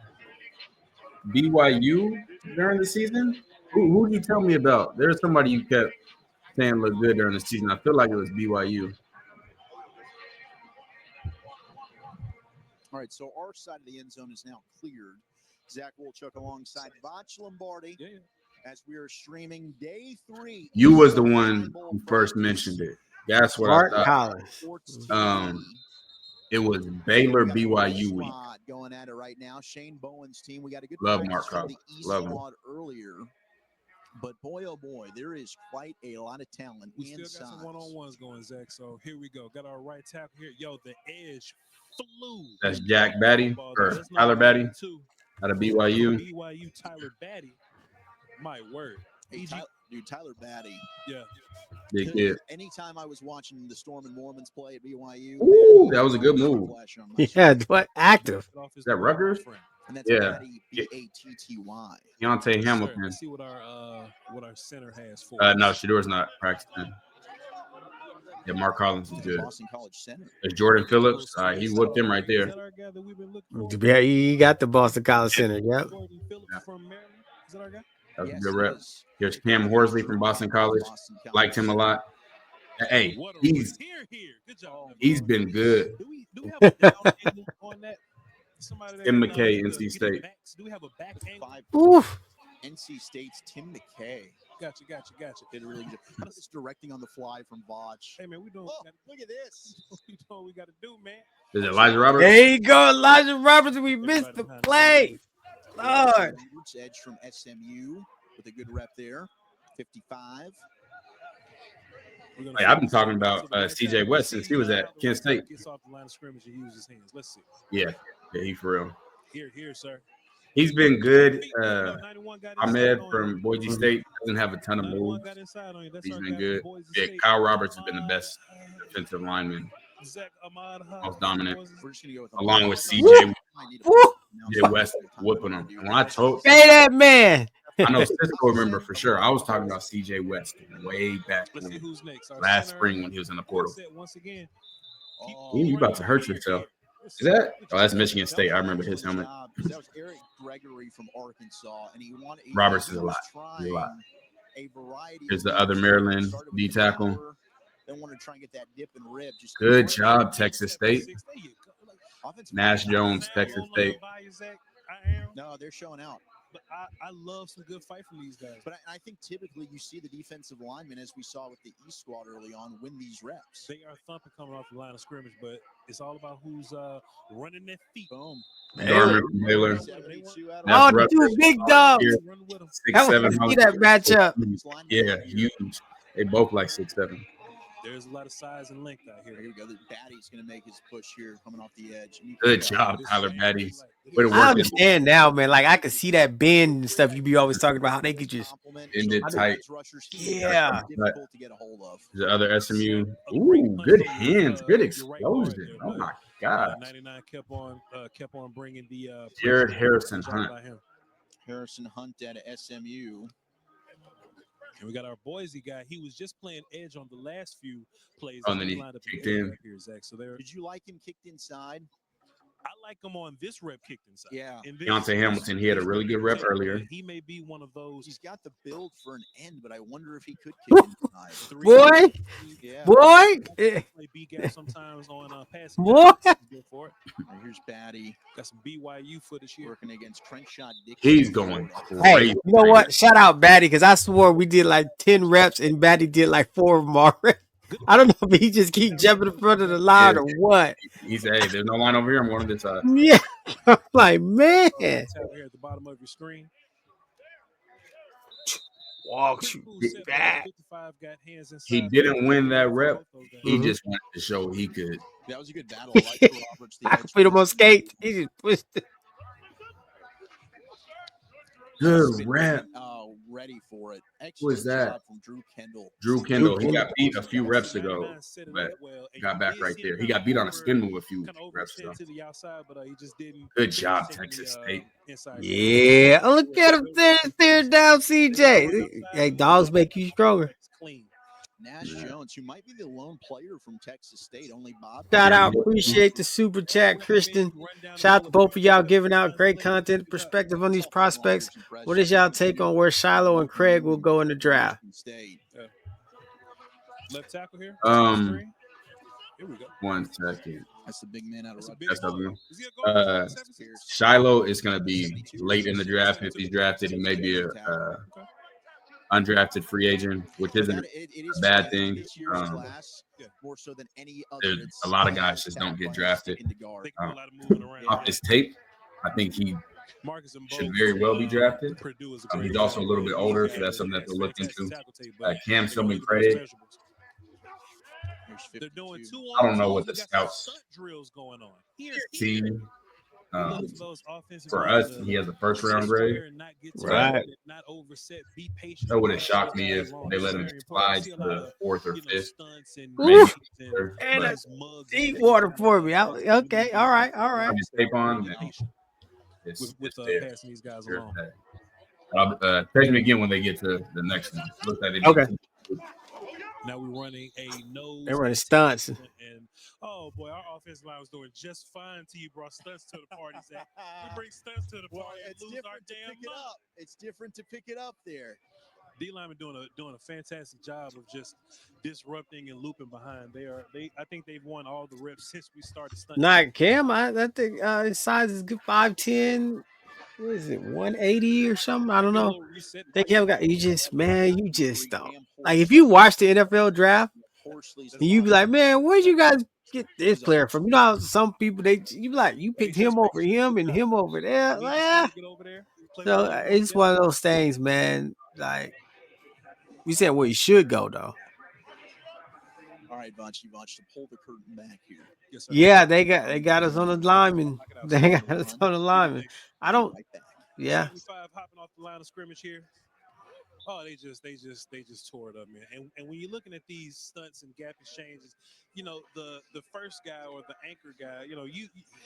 BYU during the season. Who did you tell me about? There's somebody you kept saying looked good during the season. I feel like it was BYU. All right, so our side of the end zone is now cleared. Zach Wolchuk alongside Voch Lombardi as we are streaming day 3. You was the one who first mentioned it. That's what Mark I thought. Collins. It was Baylor BYU week. Going at it right now. Shane Bowen's team. We got a good Love practice Mark from Collins. the East Love him. squad earlier. But boy, oh boy, there is quite a lot of talent We inside. still got some one-on-ones going, Zach. So here we go. Got our right tackle here. Yo, the edge flew. That's Jack Batty or Tyler Batty out of BYU. BYU Tyler Batty. My word. Hey, Tyler Batty. Yeah. Big kid. Anytime I was watching the Storm and Mormons play at BYU, Ooh, that was a good move. Yeah, what active? Is that Rutgers? And that's Yeah. Batty, B-A-T-T-Y. Deontay Hamilton. Let's see what our center has for No, Shador's not practicing. Yeah, Mark Collins is good. Boston College center. There's Jordan Phillips. He whooped him right there. Yeah, he got the Boston College Center. Yep. Jordan Phillips from Maryland. Is that our guy? That was a good rep. Here's Cam Horsley from Boston College. Liked him a lot. Hey, he's been good. Do we have a down angle on that? Tim McKay, NC State. Do we have a back angle? Oof. NC State's Tim McKay. Gotcha. Did a really good. This directing on the fly from Voch. Hey man, we doing. Look at this. We doing what we got to do, man. Is it Elijah Roberts? There you go, Elijah Roberts. We missed the play. Lord. Edge from SMU with a good rep there. 55. Hey, I've been talking about CJ West since he was at Kent State. Gets off the line of scrimmage and uses his hands. Let's see. Yeah, he for real. Here, sir. He's been good. Ahmed from Boise State doesn't have a ton of moves. He's been good. Yeah, Kyle Roberts has been the best defensive lineman. Most dominant. Along with CJ West whooping him. And when I told Say that man. I know Cisco remember for sure. I was talking about CJ West way back last spring when he was in the portal. Ooh, you about to hurt yourself. Is that? Oh, that's Michigan State. I remember his helmet. That was Eric Gregory from Arkansas, and he wanted. Roberts is a lot. He's a lot. Here's the other Maryland D tackle. They want to try and get that dip and rib. Good job, Texas State. Nash Jones, Texas State. No, they're showing out. But I love some good fight from these guys. But I think typically you see the defensive linemen, as we saw with the East squad early on, win these reps. They are thumping coming off the line of scrimmage, but it's all about who's running their feet. Boom. Garmin from Baylor. Oh, the two big dogs. 6'7". See that matchup. Yeah, huge. They both like 6'7". There's a lot of size and length out here. Here we go. Batty's going to make his push here, coming off the edge. Good job, Tyler Batty. I understand now, man. Like I could see that bend and stuff you be always talking about, how they could just end it tight. Yeah. The other SMU. Ooh, good hands, good explosion. Oh my God. 99 kept on bringing the Jared Harrison Hunt. Harrison Hunt at SMU. And we got our Boise guy. He was just playing edge on the last few plays. Oh, and then he kicked in. Zach. So there. Did you like him kicked inside? I like him on this rep kicked inside. Yeah. Deontay Hamilton, he had a really good rep earlier. He may be one of those. He's got the build for an end, but I wonder if he could kick inside. Boy. Yeah. Boy. Sometimes on passing. Boy. Here's Batty. Got some BYU footage here. Working against Crenshaw Dixon. He's going crazy. Hey, you know what? Shout out Batty, because I swore we did like 10 reps and Batty did like 4 of them already. I don't know if he just keep jumping in front of the line or what. He said, "Hey, there's no line over here. I'm going to this side." Yeah, I'm like, man. Here at the bottom of your screen. Walks you back. He didn't win that rep. He just wanted to show he could. That was a good battle. I could put him on skate. He just pushed it. Good rep. Ready for it. Who is that? From Drew Kendall. Drew Kendall. He got beat a few reps ago, but got back right there. He got beat on a spin move a few reps ago. Good job, Texas State. Yeah, look at him staring down CJ. Hey, dogs make you stronger. Nash Jones, who might be the lone player from Texas State, only Bob. Shout out, appreciate the super chat, Kristen. Shout out to both of y'all giving out great content, perspective on these prospects. What is y'all take on where Shiloh and Craig will go in the draft? Left tackle here. Here we go. 1 second. That's the big man out of Rutgers. Shiloh is going to be late in the draft. If he's drafted, he may be a undrafted free agent, which isn't a bad thing. There's a lot of guys just don't get drafted. Off his tape, I think he should very well be drafted. He's also a little bit older, so that's something that they'll look into. Cam Sillman Craig. I don't know what the scouts see. For us, he has a first round grade. Right. That would have shocked me if they let him slide to the 4th or 5th. And that's deep water for me. Okay, all right. His tape on. It's there. These guys along. Text me again when they get to the next one. Looks like they okay. Now we're running a nose. They're running stunts. And oh boy, our offensive line was doing just fine till you brought stunts to the party, Zach. We bring stunts to the party and lose our damn mind. It's different to pick it up there. D lineman doing a fantastic job of just disrupting and looping behind. I think they've won all the reps since we started stunting. Not Cam. I think his size is good. 5'10". What is it? 180 or something? I don't know. Think Cam got you just don't. Like if you watch the NFL draft, you be like, man, where'd you guys get this player from? You know how some people you be like, you picked him over him and him over there. Like, so it's one of those things, man. Like we said where you should go though. All right, Vonch, to pull the curtain back here. Yes, yeah, they got us on the lineman. They got us on the lineman. I don't. Yeah. 75 hopping off the line of scrimmage here. Oh, they just tore it up, man. And when you're looking at these stunts and gap exchanges, you know the first guy or the anchor guy, you know,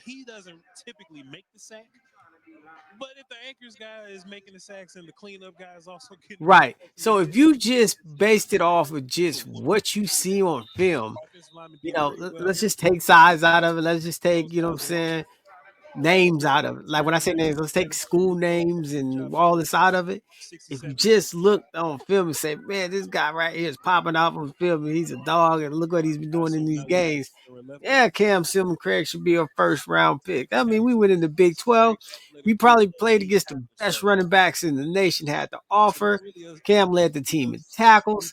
he doesn't typically make the sack. But if the anchors guy is making the sacks and the cleanup guy is also getting right. So if you just based it off of just what you see on film, you know, let's just take size out of it. Let's just take, you know what I'm saying, names out of it. Like when I say names, let's take school names and all this out of it. If you just look on film and say, man, this guy right here is popping off on film and he's a dog and look what he's been doing in these games. Yeah, Cam Sillman Craig should be a first round pick. I mean, we went in the Big 12. We probably played against the best running backs in the nation had to offer. Cam led the team in tackles.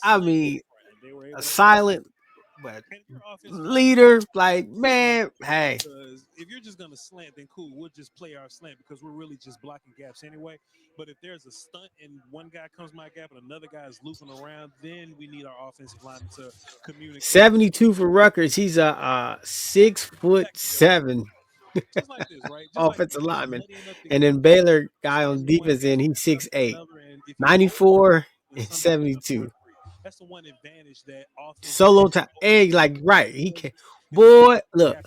I mean, a silent but leader, like, man, hey. If you're just going to slant, then cool. We'll just play our slant because we're really just blocking gaps anyway. But if there's a stunt and one guy comes my gap and another guy is looping around, then we need our offensive line to communicate. 72 for Rutgers. He's a 6'7". Just like this, right? Offensive lineman. And then Baylor guy on defense end, he's 6'8". 94 and 72. That's the one advantage that solo time. Hey, like right. He can boy, look.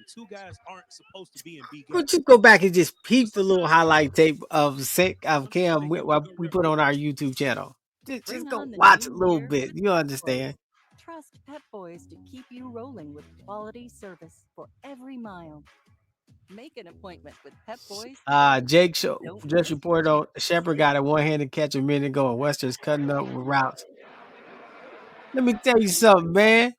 Two guys aren't supposed to be in B. But just go back and just peep the little highlight tape of Cam we put on our YouTube channel. Just go watch a little bit. You understand. Trust Pep Boys to keep you rolling with quality service for every mile. Make an appointment with Pep Boys. Jake just reported on Shepard got a one-handed catch a minute ago and Western's cutting up with routes. Let me tell you something, man.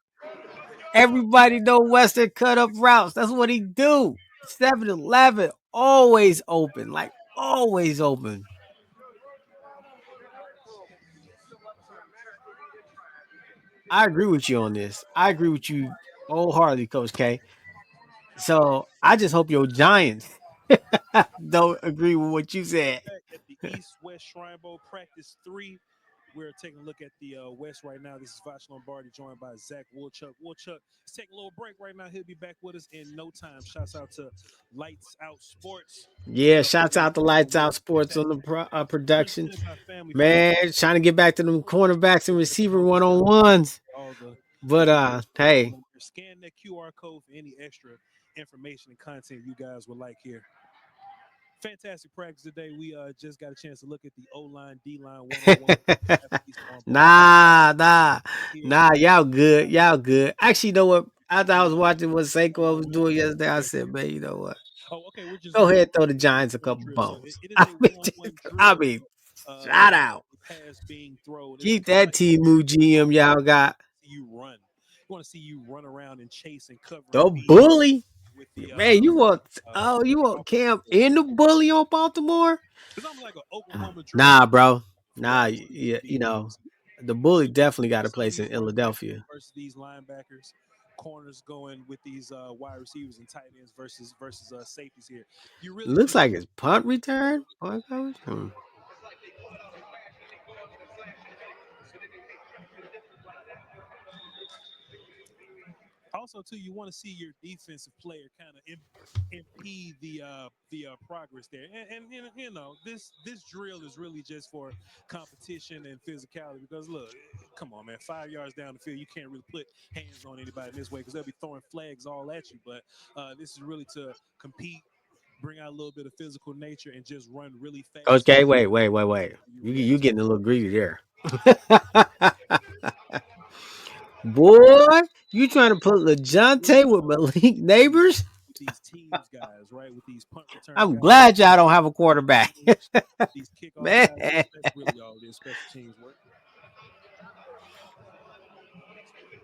Everybody know Western cut up routes. That's what he do. 7-Eleven, always open. Like, always open. I agree with you on this. I agree with you wholeheartedly, Coach K. So I just hope your Giants don't agree with what you said. Back at the East-West Shrine Bowl practice 3. We're taking a look at the West right now. This is Vash Lombardi, joined by Zach Woolchuck. Woolchuck is taking a little break right now. He'll be back with us in no time. Shouts out to Lights Out Sports. Yeah, shouts out to Lights Out Sports on the production. Man, trying to get back to them cornerbacks and receiver one-on-ones. But hey. Scan that QR code for any extra information and content you guys would like here. Fantastic practice today. We just got a chance to look at the O-line, D-line, one-on-one. Nah. Y'all good. Actually, you know what? After I was watching what Saquon was doing yesterday, I said, man, you know what? Go ahead and throw the Giants a couple bones. I mean, shout out. Keep that T-Moo GM y'all got. You run. We want to see you run around and chase and cover. The bully. Man, you want Cam in the bully on Baltimore? Nah, bro. Nah, you know, the bully definitely got a place in Philadelphia. Versus these linebackers, corners going with these wide receivers and tight ends versus safeties here. Looks like it's punt return. Also, too, you want to see your defensive player kind of impede the progress there, and you know this drill is really just for competition and physicality. Because look, come on, man, 5 yards down the field, you can't really put hands on anybody this way because they'll be throwing flags all at you. But this is really to compete, bring out a little bit of physical nature, and just run really fast. Okay, wait. You getting a little greedy there. Boy, you trying to put LeJohntay with Malik Neighbors? These teams guys, right? With these punt return I'm guys, glad y'all don't have a quarterback. these kickoff Man. guys, that's really all this special teams work.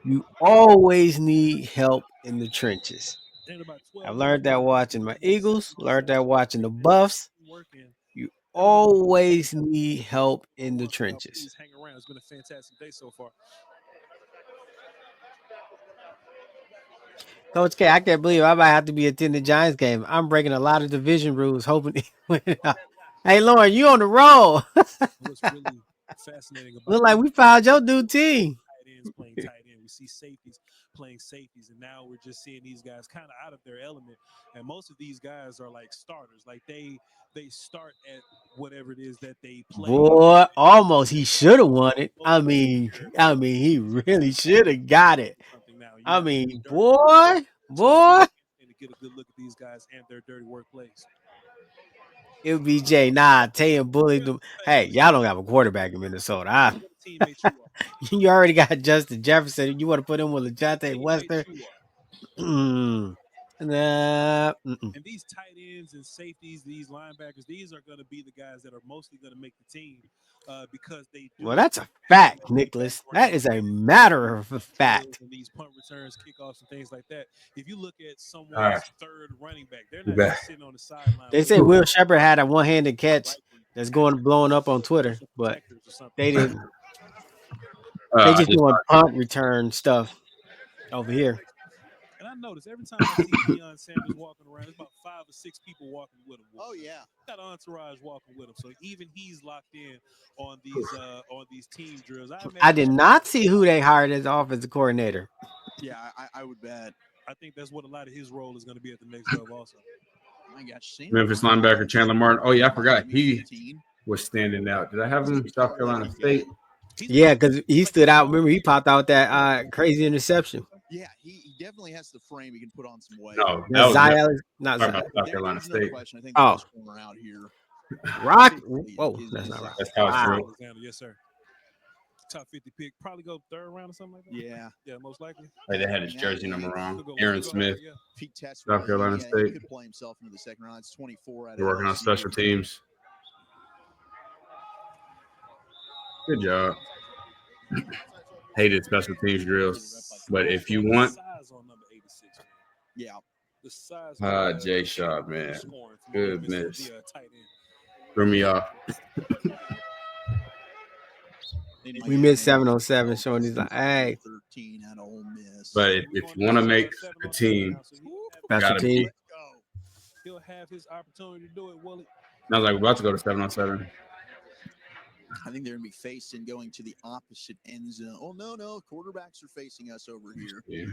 You always need help in the trenches. I've learned that watching my Eagles, learned that watching the Buffs. You always need help in the trenches. Please hang around. It's been a fantastic day so far. Coach K, I can't believe I might have to be attending the Giants game. I'm breaking a lot of division rules, hoping. Hey, Lauren, you on the roll? What's really fascinating about look like we found your new team. Tight ends playing tight end. We see safeties playing safeties, and now we're just seeing these guys kind of out of their element. And most of these guys are like starters. Like they start at whatever it is that they play. Boy, almost he should have won it. I mean, he really should have got it. I mean, boy. And to get a good look at these guys and their dirty work plays. LBJ, Tay and Bully them. Hey, y'all don't have a quarterback in Minnesota. You already got Justin Jefferson. You want to put him with LeJohntay Wester? And these tight ends and safeties, these linebackers, these are going to be the guys that are mostly going to make the team because they do. Well, that's a fact, Nicholas. That is a matter of a fact. These punt returns, kickoffs, and things like that. If you look at someone's third running back, they're not just sitting on the sideline. They say Will Shepard had a one-handed catch that's blowing up on Twitter, but they didn't. They just doing punt return stuff over here. And I notice every time I see Deion Sanders walking around, there's about 5 or 6 people walking with him. Oh yeah, got an entourage walking with him, so even he's locked in on these team drills. I did not see who they hired as offensive coordinator. Yeah, I would bet. I think that's what a lot of his role is going to be at the next level. Also, Memphis linebacker Chandler Martin. Oh yeah, I forgot he was standing out. Did I have him South Carolina State? Yeah, because he stood out. Remember, he popped out that crazy interception. Yeah, he definitely has the frame. He can put on some weight. No, not South Carolina State. I think out here. Rock. Whoa, that's not right. That's how it's yes, sir. Top 50 pick, probably go third round or something like that. Yeah, most likely. Hey, they had his jersey number wrong. Aaron Smith, South Carolina State. He could play himself into the second round. It's 24. You're working on special teams. Good job. Hated special teams drills, but if you want, the size. Jay Shaw, man, goodness, threw me off. We missed 707 showing he's like, hey. 13 out of Ole Miss. But if you want to make a team, Special team. He'll have his opportunity to do it, Willie. I was like, we're about to go to 707. I think they're going to be facing going to the opposite end zone. Oh, no. Quarterbacks are facing us over here. Yeah.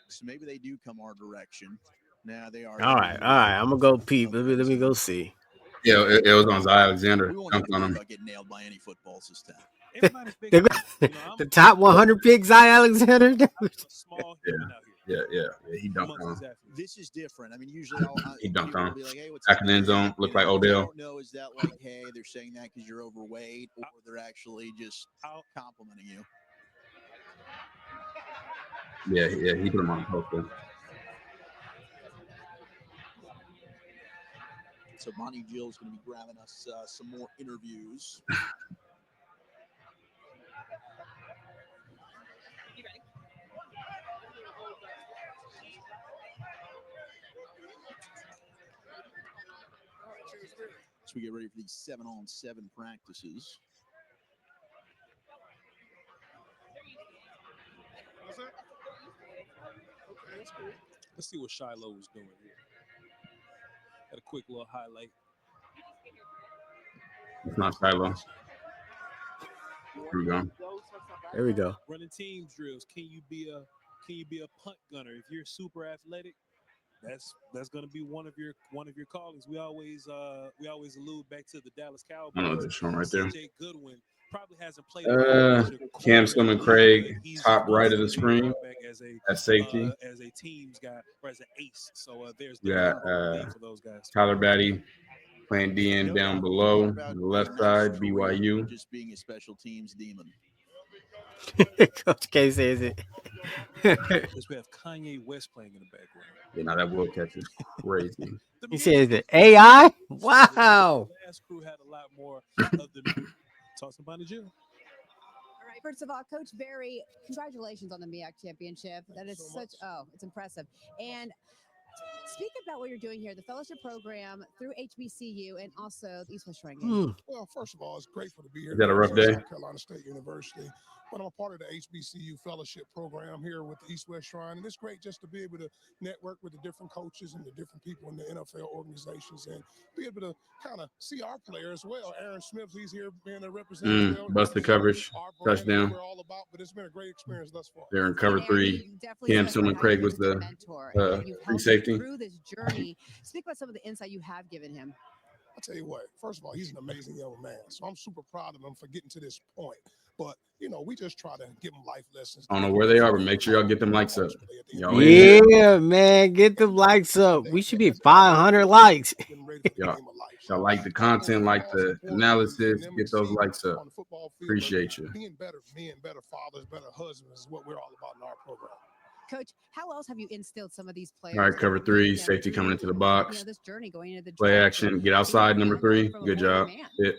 So maybe they do come our direction. Now they are. All right. I'm going to go peep. Let me go see. Yeah, it was on Zay Alexander. We won't have to worry about getting nailed by any footballs this time. The top 100 pick, Zay Alexander. Yeah. He dunked on him. This is different. I mean, usually he dunked on him. Like, hey, back in the end zone, looked like Odell. I don't know, is that like, hey, they're saying that because you're overweight, or they're actually just complimenting you? Yeah, he put him on the poster. So Monty Gill's going to be grabbing us some more interviews. So we get ready for these 7-on-7 practices. Let's see what Shiloh was doing here. Got a quick little highlight. It's not Shiloh. There we go. Running teams drills. Can you be a punt gunner? If you're super athletic, that's going to be one of your callings. We always allude back to the Dallas Cowboys. I know this one right there. CJ Goodwin probably hasn't played. Cam Slim Craig, top right of the screen. That's safety. As a teams guy or as an ace. So there's for those guys. Tyler Batty playing DN down below, the left side, BYU. Just being a special teams demon. Coach K says it. We have Kanye West playing in the background. Yeah, now that will catch is crazy. He says it. AI? Wow. The last crew had a lot more of the toss about the gym. All right. First of all, Coach Barry, congratulations on the MEAC championship. That is it's impressive. And speak about what you're doing here, the fellowship program through HBCU and also the East West Shrine game. Well, first of all, it's grateful to be here. Is that a rough day? South Carolina State University. But I'm a part of the HBCU fellowship program here with the East West Shrine. And it's great just to be able to network with the different coaches and the different people in the NFL organizations and be able to kind of see our players as well. Aaron Smith, he's here being a representative. Busted coverage, touchdown. We're all about, but it's been a great experience thus far. They're in cover 3. Cam Slim Craig was the free safety. Through this journey, speak about some of the insight you have given him. I'll tell you what, first of all, he's an amazing young man. So I'm super proud of him for getting to this point. But, we just try to give them life lessons. I don't know where they are, but make sure y'all get them likes up. Yeah, man, get them likes up. We should be 500 likes. Y'all like the content, like the analysis, get those likes up. Appreciate you. Being better men, better fathers, better husbands is what we're all about in our program. Coach, how else have you instilled some of these players? All right, cover 3, safety coming into the box. This journey going into the play action, get outside, number 3. Good job.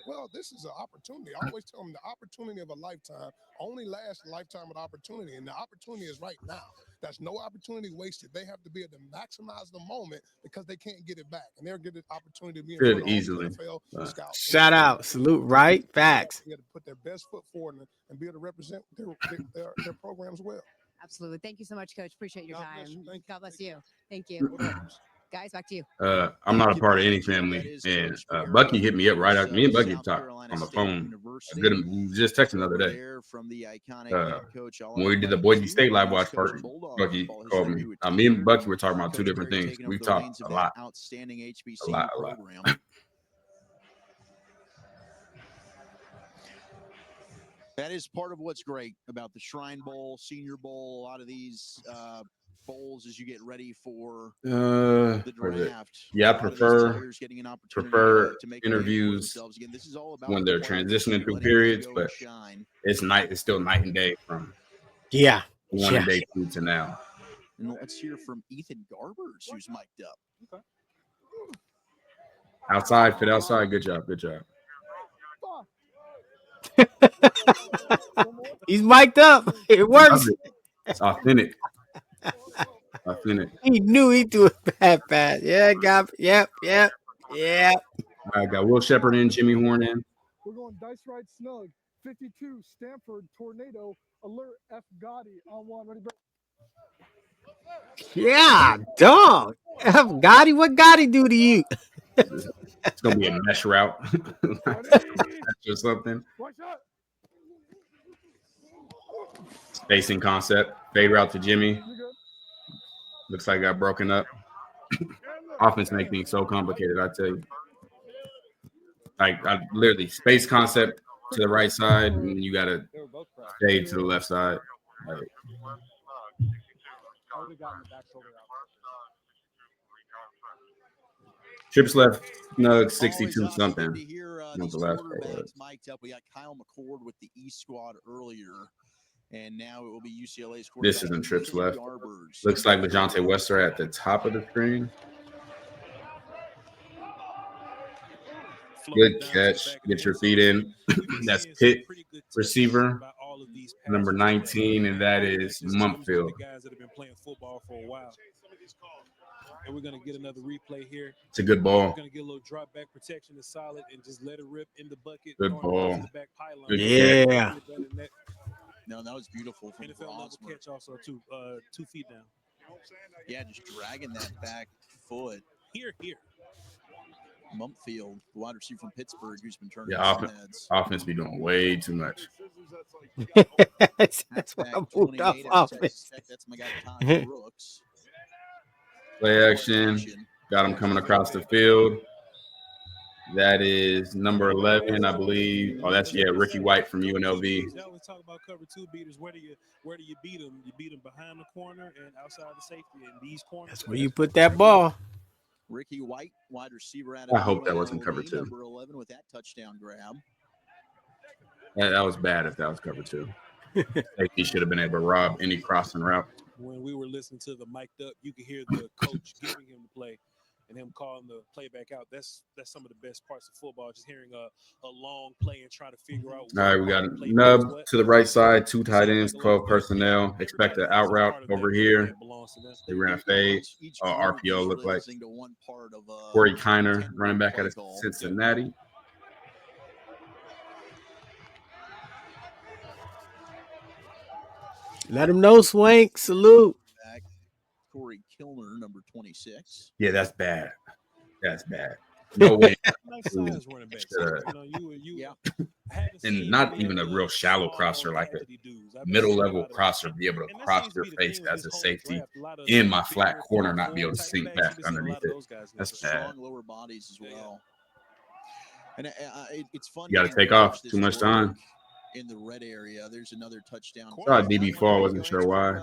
Well, this is an opportunity. I always tell them the opportunity of a lifetime only lasts a lifetime of opportunity, and the opportunity is right now. That's no opportunity wasted. They have to be able to maximize the moment because they can't get it back, and they'll get the opportunity to be in easily. Shout out, salute, right? Facts. They have to put their best foot forward and be able to represent their programs well. Absolutely. Thank you so much, Coach. Appreciate your time. God bless you. Thank you. Guys, back to you. I'm not a part of any family, and Bucky hit me up right after. Me and Bucky talked on the phone. We just texted the other day. When we did the Boise State live watch part, Bucky called me. Me and Bucky were talking about 2 different things. We talked a lot. A lot. That is part of what's great about the Shrine Bowl, Senior Bowl, a lot of these bowls as you get ready for the draft. Yeah, I prefer interviews when they're transitioning through periods, but it's still night and day from one day through to now. And let's hear from Ethan Garbers, who's mic'd up. Outside, fit outside. Good job. He's mic'd up. It works. It's authentic. He knew he threw a bad pass. Yeah, yep. I got Will Shepard in, Jimmy Horn in. We're going dice right snug. 52, Stanford Tornado, alert F. Gotti on one. Ready, bro? Yeah, dog. F. Gotti, what Gotti do to you? It's gonna be a mesh route or something. Spacing concept. Fade route to Jimmy. Looks like it got broken up. Offense make things so complicated, I tell you. Like I literally space concept to the right side, and you gotta fade to the left side. Like, trips left, Snug 62 something. These quarterbacks mic'd up. We got Kyle McCord with the East squad earlier, and now it will be UCLA's quarterback. This isn't trips left. Looks like LeJontay Wester at the top of the screen. Good catch. Get your feet in. That's Pitt receiver, number 19, and that is Mumpfield. Guys that have been playing football for a while. And we're going to get another replay here. It's a good ball. We're going to get a little drop back protection is solid and just let it rip in the bucket. Good ball. Good yeah. No, that was beautiful from NFL level catch also 2 feet down. Yeah, just dragging that back foot. Here. Mumpfield, the wide receiver from Pittsburgh, who's been turning offense be doing way too much. That's why I moved off offense. That's my guy, Todd Brooks. Play action. Got him coming across the field. That is number 11, I believe. Oh, that's Ricky White from UNLV. We always talk about cover 2 beaters. Where do you beat them? You beat them behind the corner and outside the safety. And these corners. That's where you put that ball. Ricky White, wide receiver out I of hope that wasn't cover 2. Number 11 with that touchdown grab. That was bad if that was cover 2. He should have been able to rob any crossing route. When we were listening to the mic'd up, you could hear the coach giving him the play and him calling the playback out. That's some of the best parts of football, just hearing a long play and trying to figure out. All right, we got Nub to the right side, 2 tight ends, 12 personnel. Expect an out route over here. They ran a fade. RPO looked like Corey Kiner, running back out of Cincinnati. Let him know, Swank. Salute. Corey Kilner, number 26. Yeah, that's bad. No way. And not even a real shallow crosser, like a middle level crosser, be able to cross your face as a safety in my flat corner, not be able to sink back underneath it. That's bad. Lower bodies as well. And it's fun. You got to take off. Too much time. In the red area, there's another touchdown. Saw DB fall, wasn't sure why.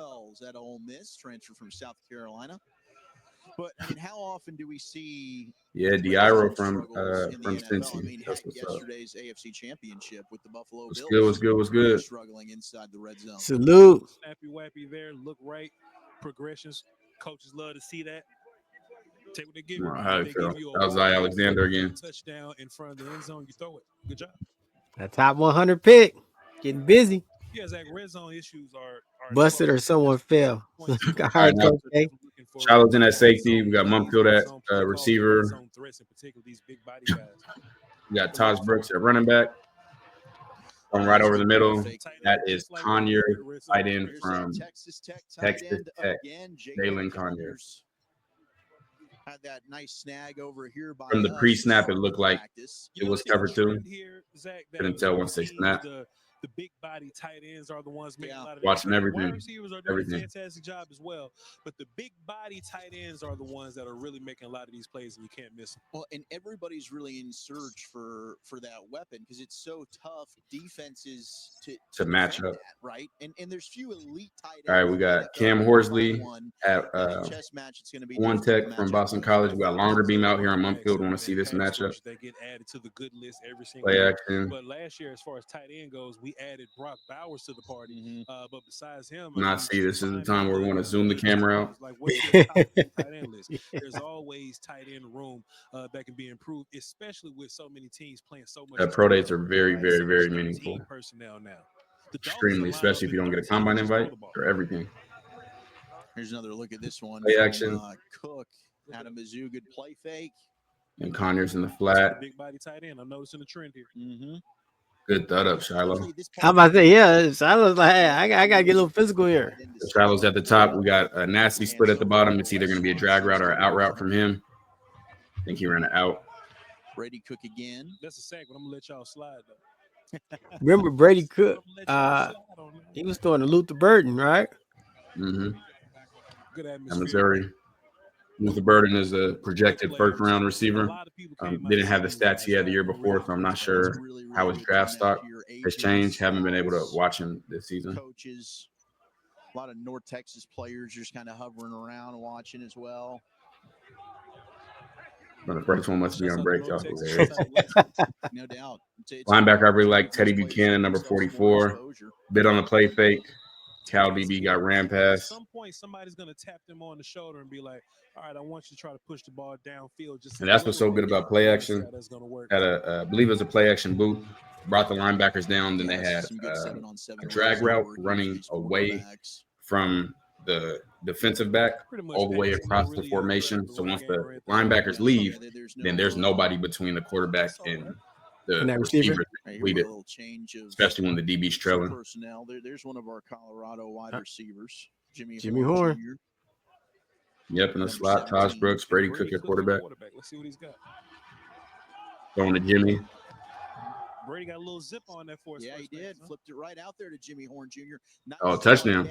At Ole Miss, transfer from South Carolina. But I mean, how often do we see? Yeah, Diaro from Cincy. I mean, yesterday's AFC Championship with the Buffalo Bills. Was good. Struggling inside the red zone. Salute. Snappy wappy there. Look right. Progressions. Coaches love to see that. Take what they give you. How it feel? That was Zy Alexander again. Touchdown in front of the end zone. You throw it. Good job. That top 100 pick. Getting busy. Yeah, Zach, red zone issues are busted or someone fell. Shiloh's in at safety. We got Mumpfield at receiver. We got Taj Brooks at running back. Going right over the middle. That is Conyer, tight end from Texas Tech. Jalen Conyer. Had that nice snag over here by from the pre-snap. It looked like it was cover 2. Couldn't tell once they snapped. The big body tight ends are the ones making a lot of watching everything. Wide receivers are doing a fantastic job as well, but the big body tight ends are the ones that are really making a lot of these plays, and you can't miss them. Well, and everybody's really in search for that weapon because it's so tough defenses to match up, that, right? And there's few elite tight ends. All right, we got Cam Horsley at one tech from Boston College. We got Longer Beam out here on Mumpfield. Want to see this matchup? They get added to the good list every single play year. action. But last year, as far as tight end goes, we added Brock Bowers to the party. But besides him, this is the time where we want to zoom the camera out. Like, what's your top tight end list? There's always tight end room that can be improved, especially with so many teams playing so much. Pro days are very, very, very meaningful. Personnel now, extremely, especially if you don't get a combine invite or everything. Here's another look at this one. Play action. Cook out of Mizzou, good play fake. And Conyers in the flat. Big body tight end. I'm noticing the trend here. Good thud up, Shiloh. How about that? Yeah, so I was like, hey, I gotta get a little physical here. Shiloh's at the top. We got a nasty split at the bottom. It's either going to be a drag route or an out route from him. I think he ran it out. Brady Cook again. That's a sack, but I'm gonna let y'all slide though. Remember Brady Cook? He was throwing to Luther Burden, right? Mm-hmm. Good At atmosphere. Missouri. Luther Burden is a projected first-round receiver. Didn't have the stats he had the year before, so I'm not sure how his draft stock has changed. Haven't been able to watch him this season. Coaches, a lot of North Texas players just kind of hovering around watching as well. But the first one must be on break. Y'all. No doubt. Linebacker, I really like Teddy Buchanan, number 44. Bit on the play fake. Cal DB got ran past. At some point, somebody's gonna tap them on the shoulder and be like, "All right, I want you to try to push the ball downfield." Just And that's what's so good about play action. Had I believe it was a play action boot. Brought the linebackers down. Then they had a drag route running away from the defensive back all the way across the formation. So once the linebackers leave, then there's nobody between the quarterback and the receiver. Especially when the DB's trailing. Personnel. There's one of our Colorado wide receivers, Jimmy Horn. Jr. Yep, in the slot, Taj Brooks, Brady Cook at quarterback. Let's see what he's got. Going to Jimmy. Brady got a little zip on that for us. Yeah, he did. Flipped it right out there to Jimmy Horn Jr. Touchdown.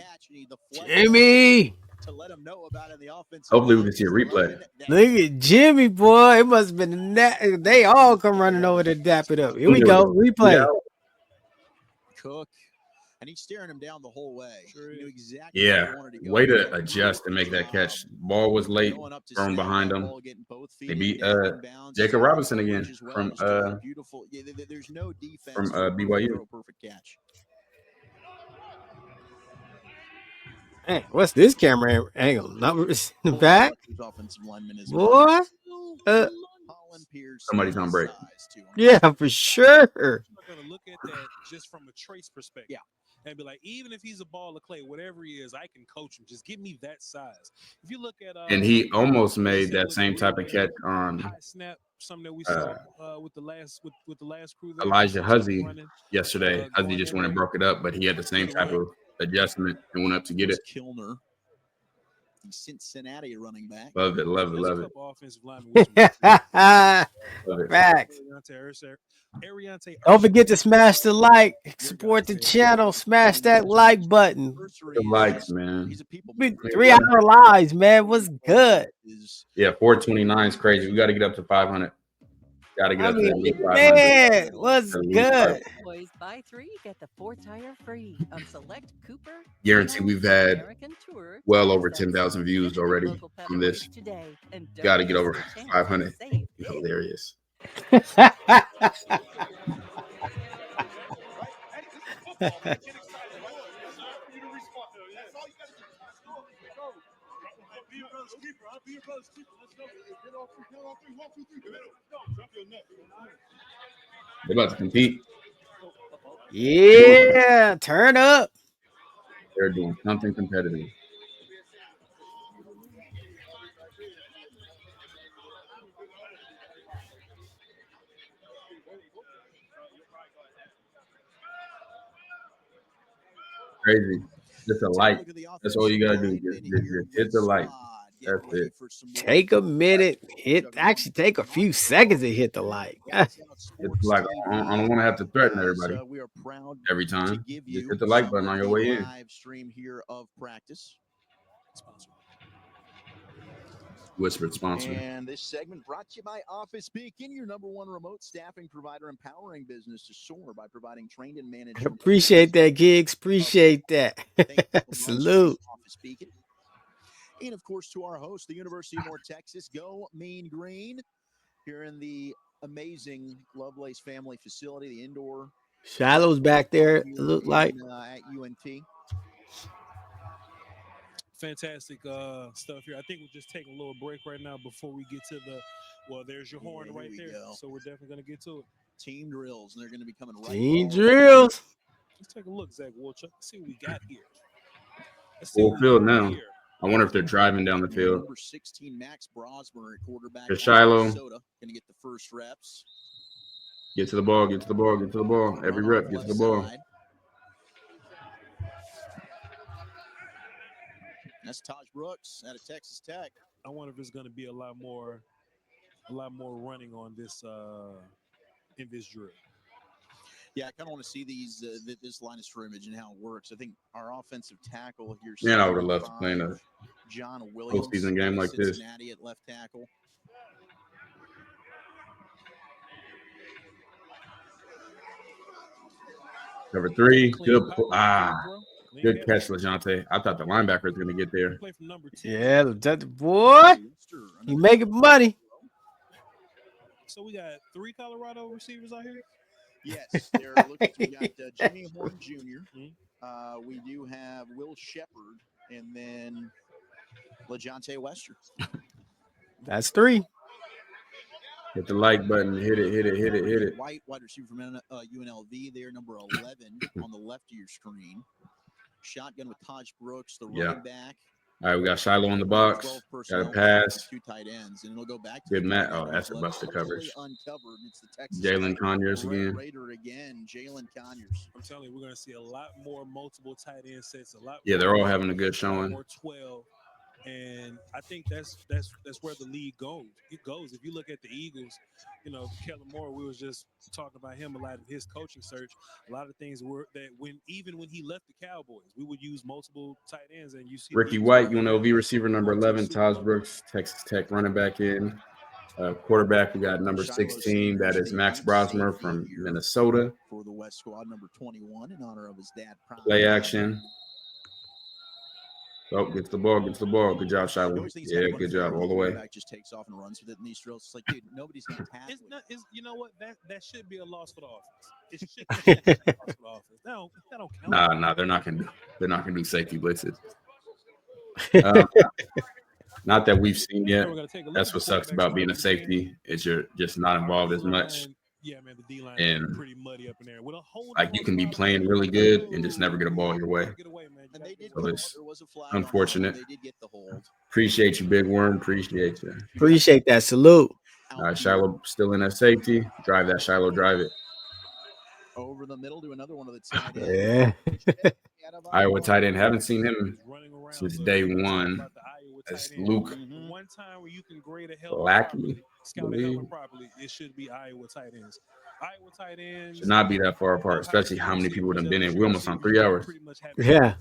Jimmy. To let him know about it in the offense. Hopefully we can see a replay. Look at Jimmy, boy. It must have been they all come running over to dap it up. Here we go. Replay. Cook. And he's staring him down the whole way. He knew exactly Yeah, way to adjust and make that catch. Ball was late, thrown behind him. They beat Jacob Robinson again from BYU. Perfect catch. Hey, what's this camera angle? Not in the back, boy. Somebody's on break. Yeah, for sure. We're gonna look at that just from a trace perspective. Yeah. And be like, even if he's a ball of clay, whatever he is, I can coach him. Just give me that size. If you look at and he almost made that same type of catch on high snap, something that we saw with the last crew. Elijah Huzzy yesterday. Huzzy just went and broke it up, but he had the same type of adjustment and went up to get it. Kilner, the Cincinnati running back. Love it, love it, love it. Facts. Don't forget to smash the like, support the channel, smash that like button. The likes, man. 3 hour lives, man. What's good? Yeah, 429 is crazy. We got to get up to 500. Got to get up to at least 500. Man, what's good? Boys, buy 3, get the 4th tire free on select Cooper. Guarantee we've had well over 10,000 views already on this. Got to get over 500. Hilarious. They're about to compete. Yeah, turn up. They're doing something competitive. Crazy. Just a like. That's all you gotta do. Just hit the like. That's it. Take a minute. Actually take a few seconds to hit the like. It's like I don't want to have to threaten everybody every time. Just hit the like button on your way in. Live stream here of practice. Whispered sponsor. And this segment brought to you by Office Beacon, your #1 remote staffing provider, empowering business to soar by providing trained and managed. Appreciate that, Gigs. Appreciate that. Salute. Office Beacon. And of course, to our host, the University of North Texas, go Mean Green, here in the amazing Lovelace family facility, the indoor. Shallow's back there, it looked like. At UNT. Fantastic stuff here. I think we'll just take a little break right now before we get to the. Well, there's your horn right there. So we're definitely going to get to it. Team drills, and they're going to be coming right. Team drills. Let's take a look, Zach Wolchuk. Let's see what we got here. Full field now. I wonder if they're driving down the field. Number 16, Max Brosmer at quarterback. Shiloh. Going to get the first reps. Get to the ball. Get to the ball. Get to the ball. Every rep. Get to the ball. That's Taj Brooks out of Texas Tech. I wonder if it's going to be a lot more running on this in this drill. Yeah, I kind of want to see this line of scrimmage and how it works. I think our offensive tackle here. Man, I would have loved to play in a John Williams postseason game like this. Cincinnati at left tackle. Number 3, good catch, LeJounte. I thought the linebacker was going to get there. Yeah, boy, you making money. So we got 3 Colorado receivers out here. Yes, they're looking. We got Jimmy Horn Jr. We do have Will Shepard, and then LeJounte Wester. That's 3. Hit the like button. Hit it. White, wide receiver from UNLV there, number 11 on the left of your screen. Shotgun with Taj Brooks, the running back. All right, we got Shiloh in the box. Got a pass. 2 tight ends, and it'll go back to good Matt. Oh, that's a busted coverage. Jalen Conyers again. Jalen Conyers. I'm telling you, we're going to see a lot more multiple tight end sets. They're all having a good showing. More 12. And I think that's where the league goes. It goes. If you look at the Eagles, Kellen Moore, we was just talking about him a lot in his coaching search. A lot of things were that when he left the Cowboys, we would use multiple tight ends. And you see Ricky White, UNLV receiver number 11, Taj Brooks, Texas Tech running back in. Quarterback, we got number 16. That is Max Brosmer from Minnesota. For the West Squad, number 21, in honor of his dad. Play action. Oh, gets the ball. Good job, Shiloh. Yeah, good job all the way. Just takes off and runs with it in these drills. It's like, dude, nobody's going to tackle it. You know what? That should be a loss for the offense. It should be a loss for the offense. That don't count. Nah, they're not gonna do safety blitzes. Not that we've seen yet. That's what sucks about being a safety is you're just not involved as much. Yeah, man, the D line and pretty muddy up in there. Like you can be playing really good and just never get a ball your way. So it's unfortunate. Appreciate you, Big Worm. Appreciate you. Appreciate that. Salute. All right, Shiloh still in that safety. Drive that, Shiloh. Drive it. Over the middle to another one of the tight ends. Yeah. Iowa tight end. Haven't seen him since day 1. That's Luke one time where you can grade a Lackey. Scout it properly. It should be Iowa tight ends. Iowa tight ends should not be that far apart, especially how many people would have been in. We're almost on 3 hours. Yeah.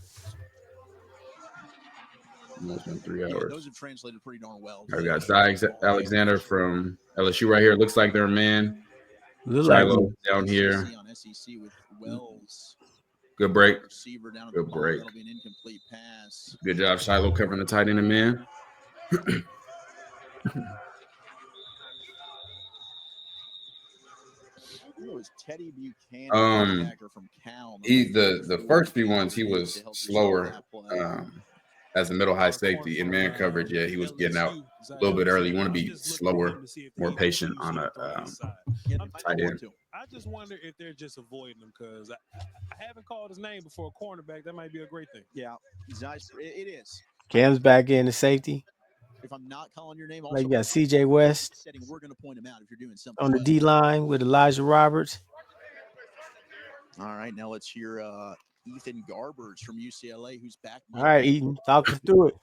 Almost on 3 hours. Those have translated pretty darn well. I got Zy Alexander from LSU right here. Looks like they're a man. Shiloh down here. Good break. Good break. Good job, Shiloh, covering the tight end and man. Teddy Buchanan, from Cal. The first few ones he was slower as a middle high safety in man coverage. Yeah, he was getting out a little bit early. You want to be slower, more patient on a tight end. I just wonder if they're just avoiding him because I haven't called his name before a cornerback. That might be a great thing. Yeah, it is. Cam's back in the safety. If I'm not calling your name, also like you got CJ West we're going to point him out if you're doing something on the D line with Elijah Roberts. All right, now let's hear Ethan Garbers from UCLA, who's back. All right, Ethan, talk us through it.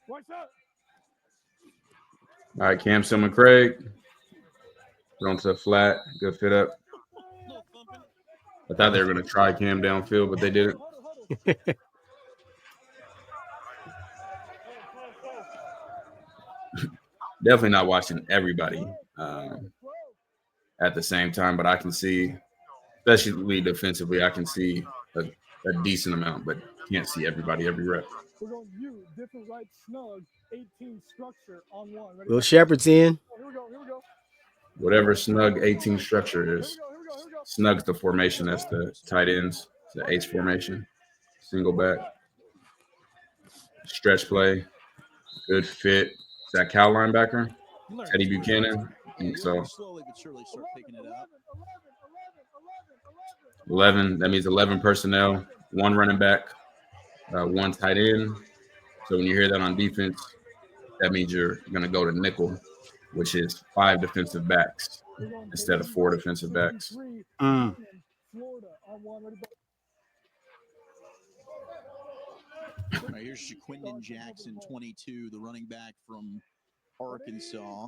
What's up? All right, Cam Silman Craig. Thrown to the flat. Good fit up. I thought they were going to try Cam downfield, but they didn't. Definitely not watching everybody at the same time, but I can see, especially defensively, I can see a decent amount, but can't see everybody every rep. We're going to view different right snug 18 structure on one. Will Shepard's in. Here we go. Whatever snug 18 structure is. Snug's the formation. That's the tight ends. It's the H formation. Single back. Stretch play. Good fit. Is that Cal linebacker? Teddy Buchanan? I think so. Slowly but surely start picking it up. 11. That means 11 personnel. 1 running back. 1 tight end. So when you hear that on defense, that means you're going to go to nickel, which is 5 defensive backs instead of 4 defensive backs. Florida on one. Ready? All right, here's Jaquindon Jackson, 22, the running back from Arkansas.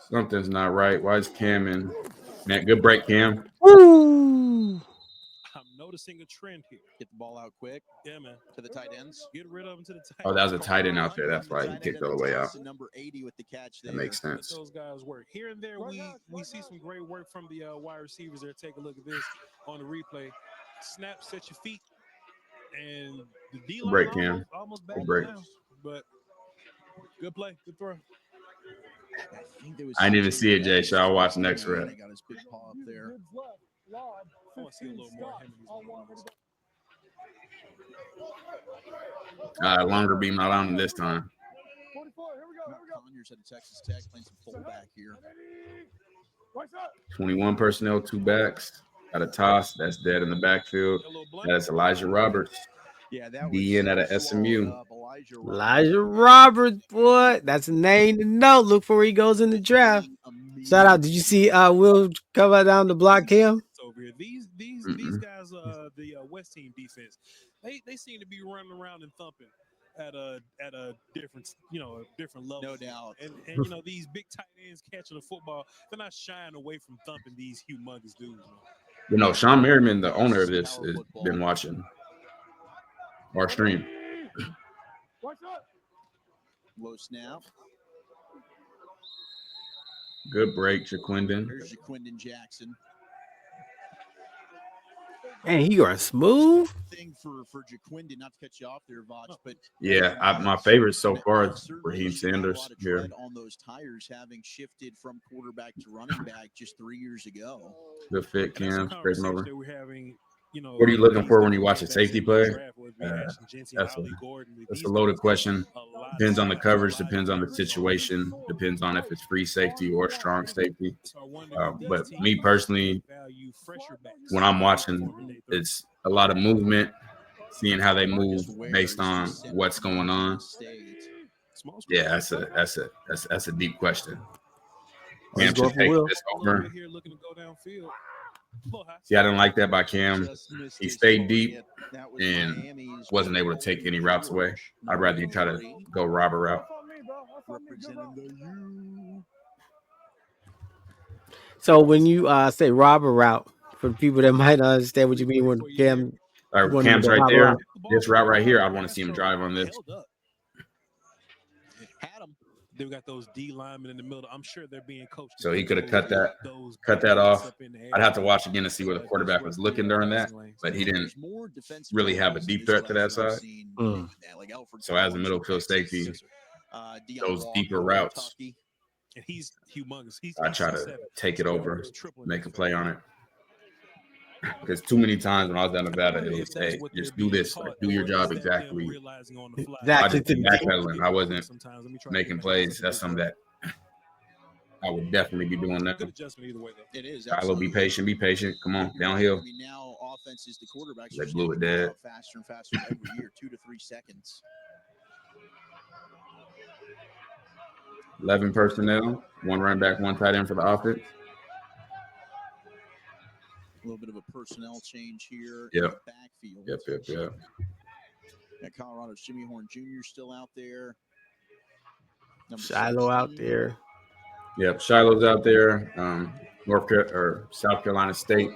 Something's not right. Why is Cam in? Man, good break, Cam. Woo! I'm noticing a trend here. Get the ball out quick. Yeah, man. To the tight ends. Get rid of them to the tight. Oh, that was a tight end out there. That's why he kicked all the way out. Number 80 with the catch there. That makes sense. Those guys work. Here and there, we see some great work from the wide receivers there. Take a look at this on the replay. Snap, set your feet, and the D-line break, Cam. almost Good back break. down. But good play, good throw. I didn't even see it, Jay, so I'll watch next rep. Got his big paw up there. I want to see a little more of him in these Longer beam not on him this time. Conyers at Texas Tech playing some fullback here. 21 personnel, 2 backs. Got a toss. That's dead in the backfield. That's Elijah Roberts. Yeah, that DN out of SMU. Elijah Roberts, boy. That's a name to know. Look for where he goes in the draft. Shout out. Did you see Will come out down to block him? over here. These guys, the West team defense, they seem to be running around and thumping at a different different level. No doubt. And these big tight ends catching the football, they're not shying away from thumping these humongous dudes. Sean Merriman, the owner of this, has been watching our stream. Low snap. Good break, Jaquindon. There's Jaquindon Jackson. Man, he are smooth. Thing for Jaquindon, not to cut you off there, Voch, but yeah, my favorite so far is Raheem Sanders here. On those tires, having shifted from quarterback to running back just 3 years ago. Good fit, Cam. Straight over. What are you looking for when you watch a safety play? That's a loaded question. Depends on the coverage, depends on the situation, depends on if it's free safety or strong safety. But me personally, when I'm watching, it's a lot of movement, seeing how they move based on what's going on. Yeah, that's a deep question. Cam should take this over. See, I didn't like that by Cam. He stayed deep and wasn't able to take any routes away. I'd rather you try to go robber route. So when you say robber route, for people that might not understand what you mean when Cam, Cam's right there. This route right here, I'd want to see him drive on this. They've got those D linemen in the middle. I'm sure they're being coached. So he could have cut that off. I'd have to watch again to see where the quarterback was looking during that, but he didn't really have a deep threat to that side. So as a middle field safety, those deeper routes, and he's humongous. I try to take it over, make a play on it. Because too many times when I was down Nevada, it was, hey, just do this, like, do your job exactly. I just did backpedaling. I wasn't making plays. That's something that I would definitely be doing now. It is. Kylo, be patient. Come on, downhill. Now offenses, the quarterbacks they blew it dead. Faster and faster every year, 2 to 3 seconds. 11 personnel, 1 running back, 1 tight end for the offense. A little bit of a personnel change here. Yep. In the backfield. Yep. Got Colorado's Jimmy Horn Jr. still out there. Shiloh out there. Yep, Shiloh's out there. South Carolina State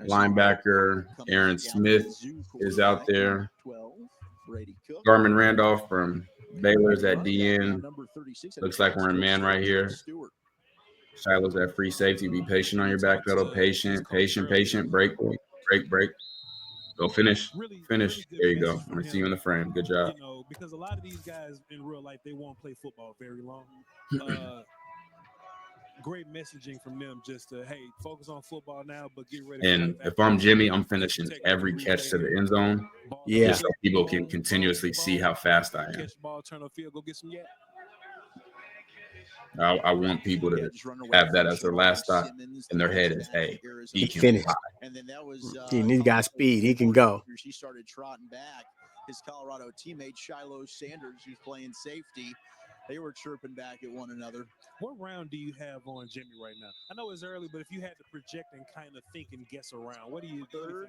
linebacker Aaron Smith is out there. Garmin Randolph from Baylor's at DN. Looks like we're in man right here. Shiloh's at free safety. Be patient on your back pedal. Patient. Break. Go finish. There you go. I'm going to see you in the frame. Good job. Because a lot of these guys in real life, they won't play football very long. Great messaging from them just to, hey, focus on football now, but get ready. And if I'm Jimmy, I'm finishing every catch to the end zone. Yeah. Just so people can continuously see how fast I am. Catch the ball, turn on field, go get some yak. I want people to have that as their last thought in their head is, hey, he can finish. And then that was He's got speed. He can go. He started trotting back. his Colorado teammate Shiloh Sanders, who's playing safety. They were chirping back at one another. What round do you have on Jimmy right now? I know it's early, but if you had to project and kind of think and guess around, what do you Third?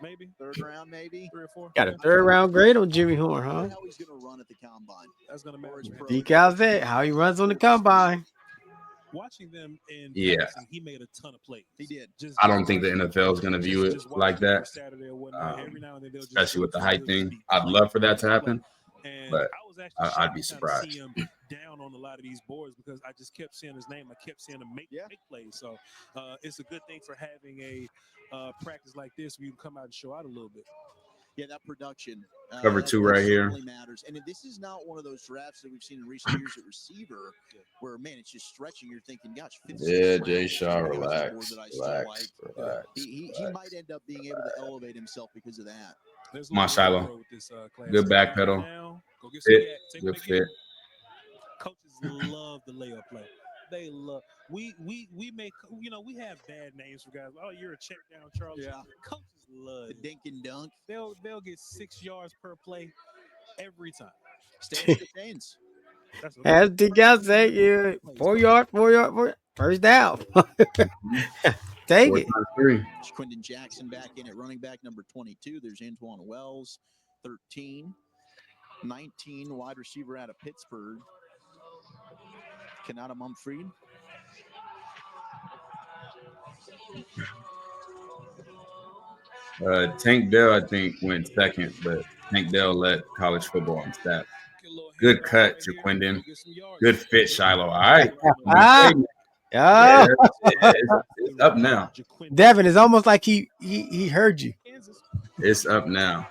Maybe Third round, maybe 3 or 4. Got a third round grade on Jimmy Horn, huh? How he's going to run at the combine? That's gonna matter. Decal said how he runs on the combine. Watching them in Yeah. passing, he made a ton of plays. He did. I don't think the NFL is going to view it like that, especially with the height thing. I'd love for that to happen, but I'd be surprised. See him down on a lot of these boards because I just kept seeing his name. I kept seeing him make plays. So it's a good thing for having a practice like this where you can come out and show out a little bit. Yeah, that production. Cover 2 right here. Matters. And this is not one of those drafts that we've seen in recent years at receiver where, man, it's just stretching. You're thinking, gosh, yeah, Jay Shaw, relax. He might end up being able to elevate himself because of that. Come on, Shiloh. Good back pedal. Fit. Good fit. Coaches love the layup play. They love. We make, we have bad names for guys. Oh, you're a check down, Charles. Yeah. Coaches love the dink and dunk. They'll get 6 yards per play every time. Stay the chains. As Decal said, yeah, 4 yard, first down. Take it. Quentin Jackson back in at running back number 22. There's Antoine Wells, 13. 19, wide receiver out of Pittsburgh. Kanata Mumfried. Tank Dell, I think, went second, but Tank Dell led college football on stats. Good cut, Jaquindon. Good fit, Shiloh. All right. Yeah. It's up now. Devin, it's almost like he heard you. It's up now.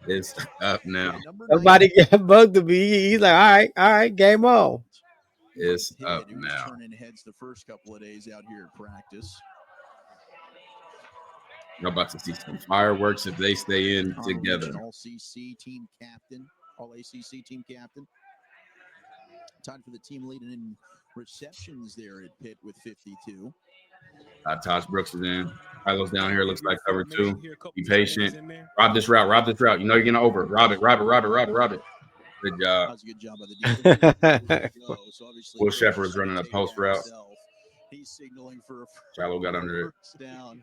It's up now. Somebody got bugged to be. He's like, all right, game on. It's up now. Turning heads the first couple of days out here at practice. We're about to see some fireworks if they stay in together. All CC team captain, all ACC team captain. Time for the team leading in receptions there at Pitt with 52. Tosh Brooks is in. Shiloh's down here. Looks like cover 2. Be patient. Rob this route. You know you're getting over. Rob it. Good job. That was a good job by the defense. Will Shepard is running a post route. He's signaling for Shiloh got under it. Down.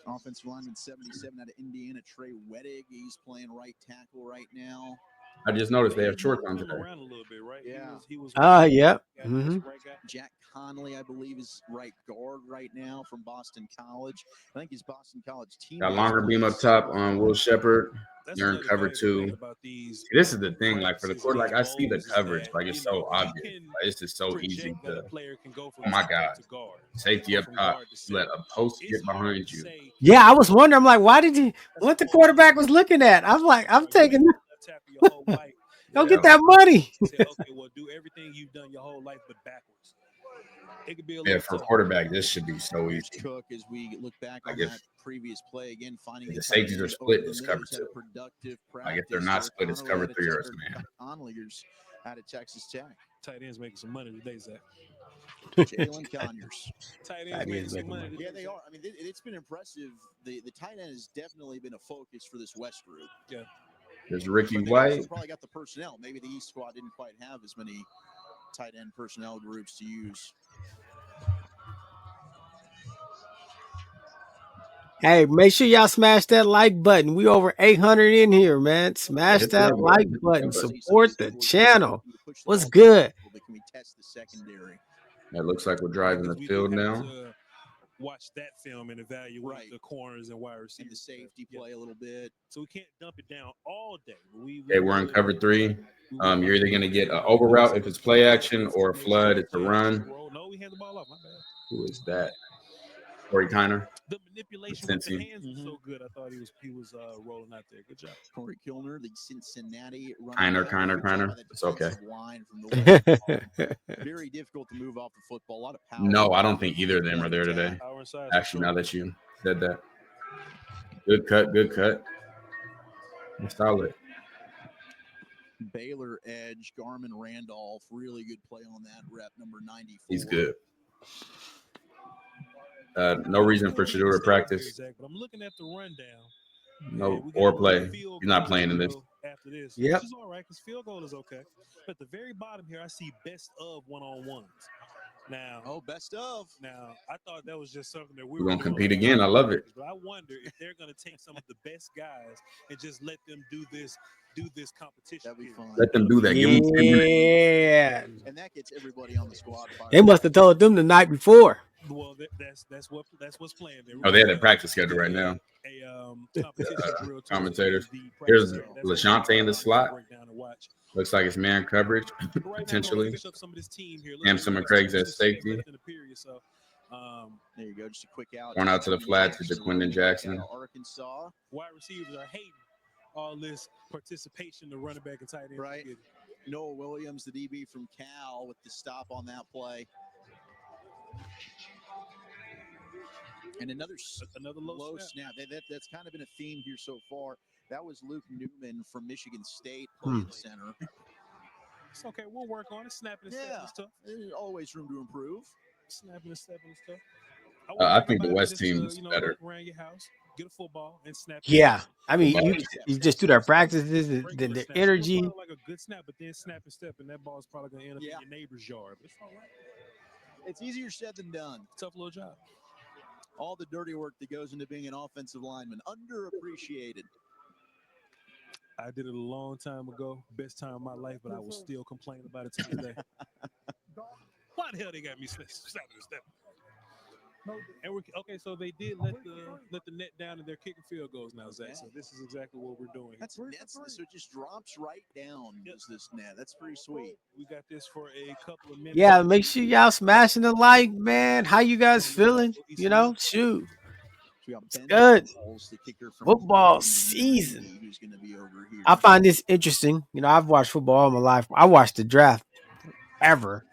Offensive lineman 77 out of Indiana, Trey Wettig. He's playing right tackle right now. I just noticed they have shorts on today. Around a little bit, right? Yeah. He was Yeah. Mm-hmm. Jack Conley, I believe, is right guard right now from Boston College. I think he's Boston College team. Got longer beam up top on Will Shepard. You're in cover 2. This is the thing, like for the quarter, like I see the coverage, like it's so obvious. Like, it's just so easy to. Oh my God! Safety up top. Let a post get behind you. Yeah, I was wondering. I'm like, why did you? What the quarterback was looking at? I'm like, I'm taking. Don't get that money. Okay, well, do everything you've done your whole life, but backwards. It could be a for quarterback, this should be so easy. Cook, as we look back on that previous play again, finding the safeties are split, it's cover 2. Like if they're not split, it's cover 3 or it's man. Onleers out of Texas Tech. Tight ends making some money today, Zach. Jalen Conyers. Tight ends making some money. Yeah, they are. I mean, it's been impressive. The tight end has definitely been a focus for this West group. Yeah. There's Ricky White. Probably got the personnel. Maybe the East squad didn't quite have as many tight end personnel groups to use. Hey, make sure y'all smash that like button. We over 800 in here, man. Smash that like button. Support the channel. What's good? Can we test the secondary? It looks like we're driving the field now. Watch that film and evaluate the corners and wide receivers. And the safety play a little bit. So we can't dump it down all day. We're in cover 3. You're either going to get an over route if it's play action or a flood. It's a run. No, we hand the ball off. My bad. Who is that? Corey Kiner. The manipulation with the hands was so good. I thought he was rolling out there. Good job. Corey Kilner, the Cincinnati Kiner. It's okay. Very difficult to move off the football. A lot of power. No, I don't think either of them are there today. Actually, now that you said that. Good cut. Solid. Baylor edge, Garmin Randolph, really good play on that rep, number 94. He's good. No reason for Shedeur to practice. But I'm looking at the rundown. No, or play. He's not playing in this. After this, Yep. which is all right because field goal is okay. But at the very bottom here, I see best of one-on-ones. Now, best of. Now, I thought that was just something that We're going to compete again. I love it. But I wonder if they're going to take some of the best guys and just let them do this competition. That'd be fun. Let them do that. Give them 10 minutes. Yeah. And that gets everybody on the squad. They must have told them the night before. Well, that's what's planned. Oh, they had a practice schedule right now. Commentators. Here's LaShante in the slot. Looks like it's man coverage, potentially. Samson McCraig's at safety. There you go. Just a quick out. Going out to the flat to Jaquindon Jackson. Arkansas. Wide receivers are hating all this participation to running back and tight end. Right. Noah Williams, the DB from Cal, with the stop on that play. And another low snap. That's kind of been a theme here so far. That was Luke Newman from Michigan State playing center. It's okay. We'll work on it. Snapping and stepping and stuff. There's always room to improve. Snapping and stepping and stuff. I think the West team is better. Around your house, get a football and snap. Yeah, I mean, you just do their practices, the energy. Like a good snap, but then snap and step, and that ball is probably going to end up in your neighbor's yard. But it's all right. It's easier said than done. Tough little job. All the dirty work that goes into being an offensive lineman, underappreciated. I did it a long time ago, best time of my life, but I will still complain about it to today. Why the hell they got me snapping and stepping? And okay, so they did let the net down and they're kicking field goals now, Zach. So this is exactly what we're doing. That's so it just drops right down. Is this net? That's pretty sweet. We got this for a couple of minutes. Yeah, make sure y'all smashing the like, man. How you guys feeling? You know, shoot. It's good. Football season. I find this interesting. You know, I've watched football all my life. I watched the draft ever.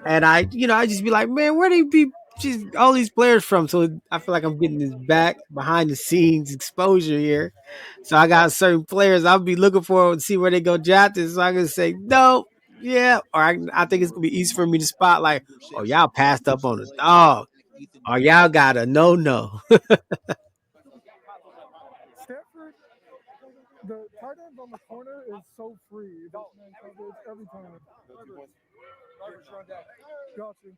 And I just be like, man, where they be all these players from? So I feel like I'm getting this back behind the scenes exposure here. So I got certain players I'll be looking for to see where they go drafted. So I'm going to say, no, yeah. Or I think it's going to be easy for me to spot like, oh, y'all passed up on a dog. Or y'all got a no. Stanford, the tight end on the corner is so free. It doesn't coverage every time. Got you.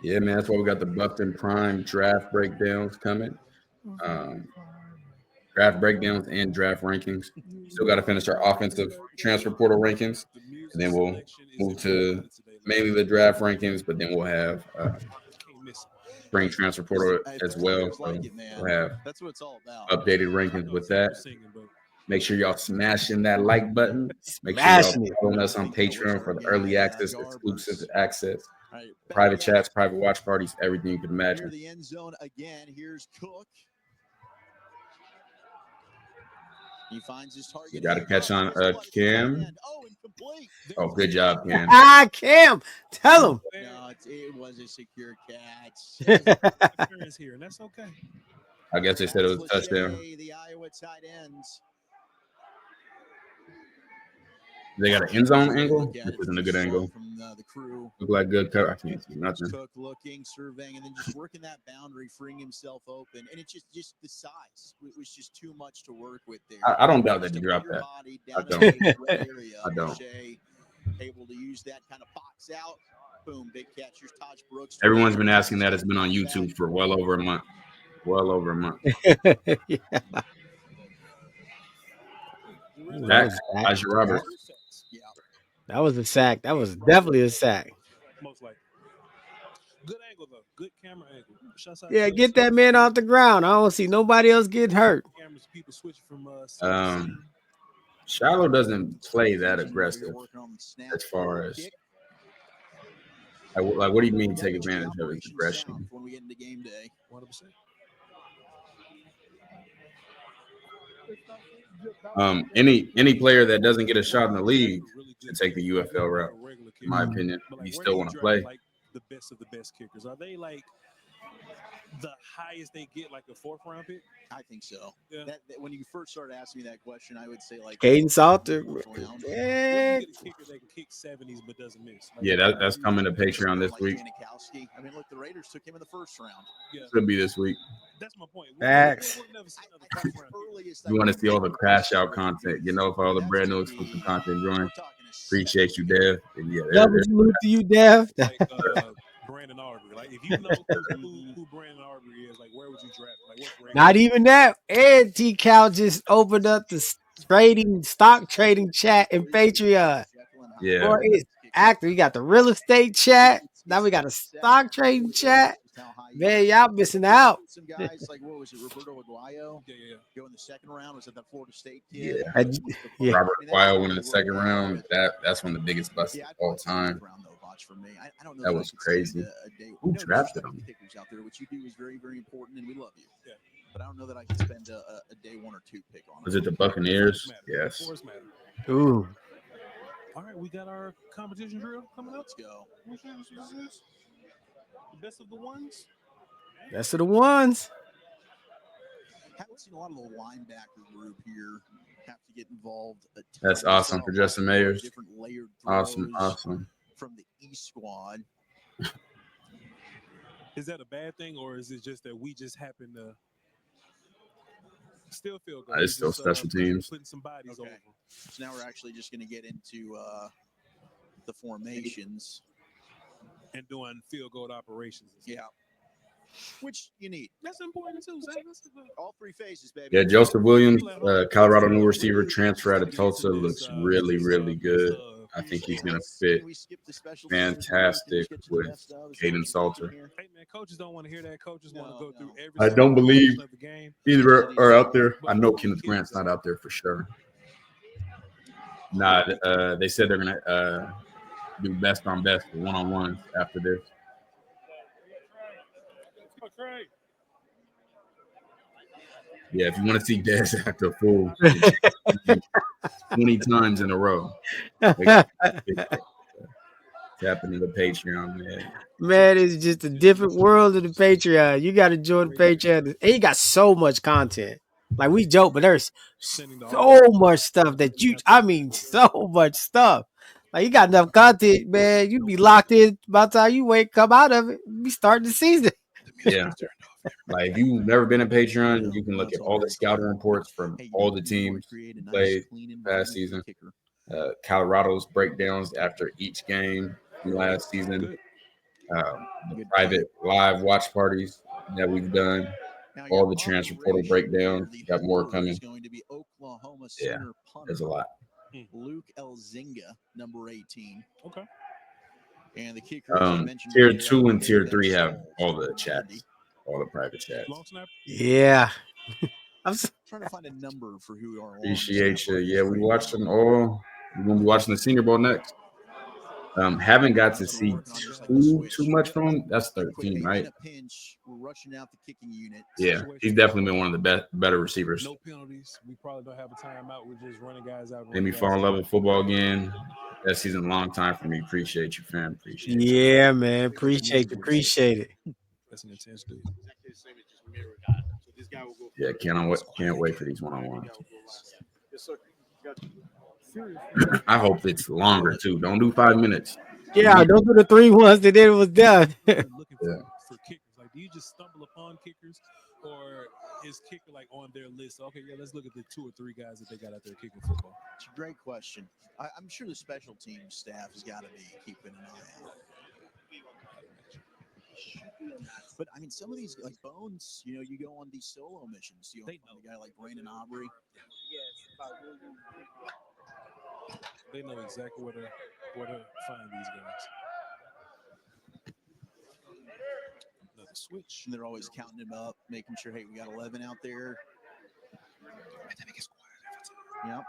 Yeah, man, that's why we got the Buffton Prime draft breakdowns coming. Draft breakdowns and draft rankings. Still got to finish our offensive transfer portal rankings, and then we'll move to mainly the draft rankings. But then we'll have spring transfer portal as well. So we'll have updated rankings with that. Make sure y'all smashing that like button. Make sure y'all following us on Patreon for the early access, exclusive access, private chats, private watch parties, everything you can imagine. The end zone again. Here's Cook. He finds his target. You got to catch on Cam. Oh, good job, Cam. Cam, tell him. No, it was a secure catch. Here, and that's okay. I guess they said it was a touchdown. The Iowa tight ends. They got an end zone angle. This isn't a good angle. From the crew. Look like good cover. I can't see nothing. Cook looking, surveying, and then just working that boundary, freeing himself open. And it's just the size. It was just too much to work with there. I don't doubt that you dropped that. I don't. Able to use that kind of box out. Boom, big catch. Here's Taj Brooks. Everyone's been asking that. It's been on YouTube for well over a month. Yeah. Elijah Roberts. That was a sack. That was definitely a sack. Most likely. Good angle though. Good camera angle. Yeah, get that man off the ground. I don't see nobody else getting hurt. People switch from Shiloh doesn't play that aggressive as far as like what do you mean take advantage of his aggression? When we get into game day, 100%. Any player that doesn't get a shot in the league can take the UFL route, in my opinion. You still want to play. Like the best of the best kickers. Are they like the highest they get, like a 4th round pick? I think so. Yeah. That when you first started asking me that question, I would say like Caden Salter. round. What if Yeah. you get a kicker that can kick 70s but doesn't miss? Like, Yeah, that's coming to Patreon this week. Janikowski. I mean, look, the Raiders took him in the 1st round. yeah, Could be this week. that's my point. Facts. We'll never see another I think 4th round kicker. earliest You want to see all the crash out content, for all the brand new exclusive content join. Appreciate you, Dev. And yeah, Double salute to you, Dev. Like Brandon Aubrey. Like if you know who Brandon Aubrey is, like where would you draft? Like what grade? Not even that. And T Cal just opened up the stock trading chat in Patreon. Yeah. Boy, it's active. We got the real estate chat. Now we got a stock trading chat. Man, y'all missing out. Some guys like what was it, Roberto Aguayo? Yeah. Go in the 2nd round. Was that Florida State kid? Yeah. Yeah. Robert Weil went in the 2nd round. That's one of the biggest busts of all time. For me, I don't know that was crazy. Who drafted him? Pickers out there, what you do is very, very important, and we love you. Yeah. But I don't know that I can spend a day 1 or 2 pick on. Was it the Buccaneers? Yes. Ooh. All right, we got our competition drill coming up. Let's go. What's this? The best of the ones. Best of the ones. Haven't seen a lot of the linebacker group here have to get involved. That's awesome for Justin Mayers. Different layered Awesome. From the E squad. Is that a bad thing, or is it just that we just happen to still feel good? It's still special teams. Putting some bodies over. So now we're actually just going to get into the formations and doing field goal operations. Yeah. Which you need. That's important too, Zach. All 3 phases, baby. Yeah, Joseph Williams, Colorado new receiver, transfer out of Tulsa, looks really, really good. I think he's going to fit fantastic with Caden Salter. Hey, man, coaches don't want to hear that. Coaches want to go through every I don't believe either are out there. I know Kenneth Grant's not out there for sure. Nah, they said they're going to do best on best for one-on-ones after this. Yeah, if you want to see Dez act a fool 20 times in a row, tap into the Patreon, man. Man, it's just a different world of the Patreon. You got to join the Patreon. And you got so much content. Like we joke, but there's so much stuff that so much stuff. Like you got enough content, man. You be locked in by the time you come out of it. Be starting the season. Yeah. Like if you've never been a Patreon, you can look at all the scouting reports from all the teams who played past season. Colorado's breakdowns after each game from last season. The private live watch parties that we've done. All the transfer portal breakdowns. Got more coming. Yeah, there's a lot. Luke Elzinga, number 18. Okay. And the kicker, tier 2 and tier 3 have all the chats, all the private chats. Yeah. I'm trying to find a number for who are. Appreciate you. Yeah, we watched them all. We're gonna be watching the Senior Bowl next. Haven't got to see too much from him. That's 13, right? Yeah, he's definitely been one of the better receivers. No penalties. We probably don't have a timeout. We're just running guys out. Made me fall in love with football again. That season, a long time for me. Appreciate you, fam. Appreciate you. Yeah, man. Appreciate it. That's an intense dude. Yeah, can't wait for these one-on-ones. I hope it's longer too. Don't do 5 minutes. Yeah, don't do the 3 ones and then it was done. Looking for kickers. Like, do you just stumble upon kickers, or is kicker like on their list? Okay, yeah, let's look at the 2 or 3 guys that they got out there kicking football. It's a great question. I'm sure the special team staff has got to be keeping an eye out. But I mean, some of these like Bones, you go on these solo missions. You find a guy like Brandon Aubrey. They know exactly where to find these guys. Another switch. And they're always counting them up, making sure, hey, we got 11 out there. Yep.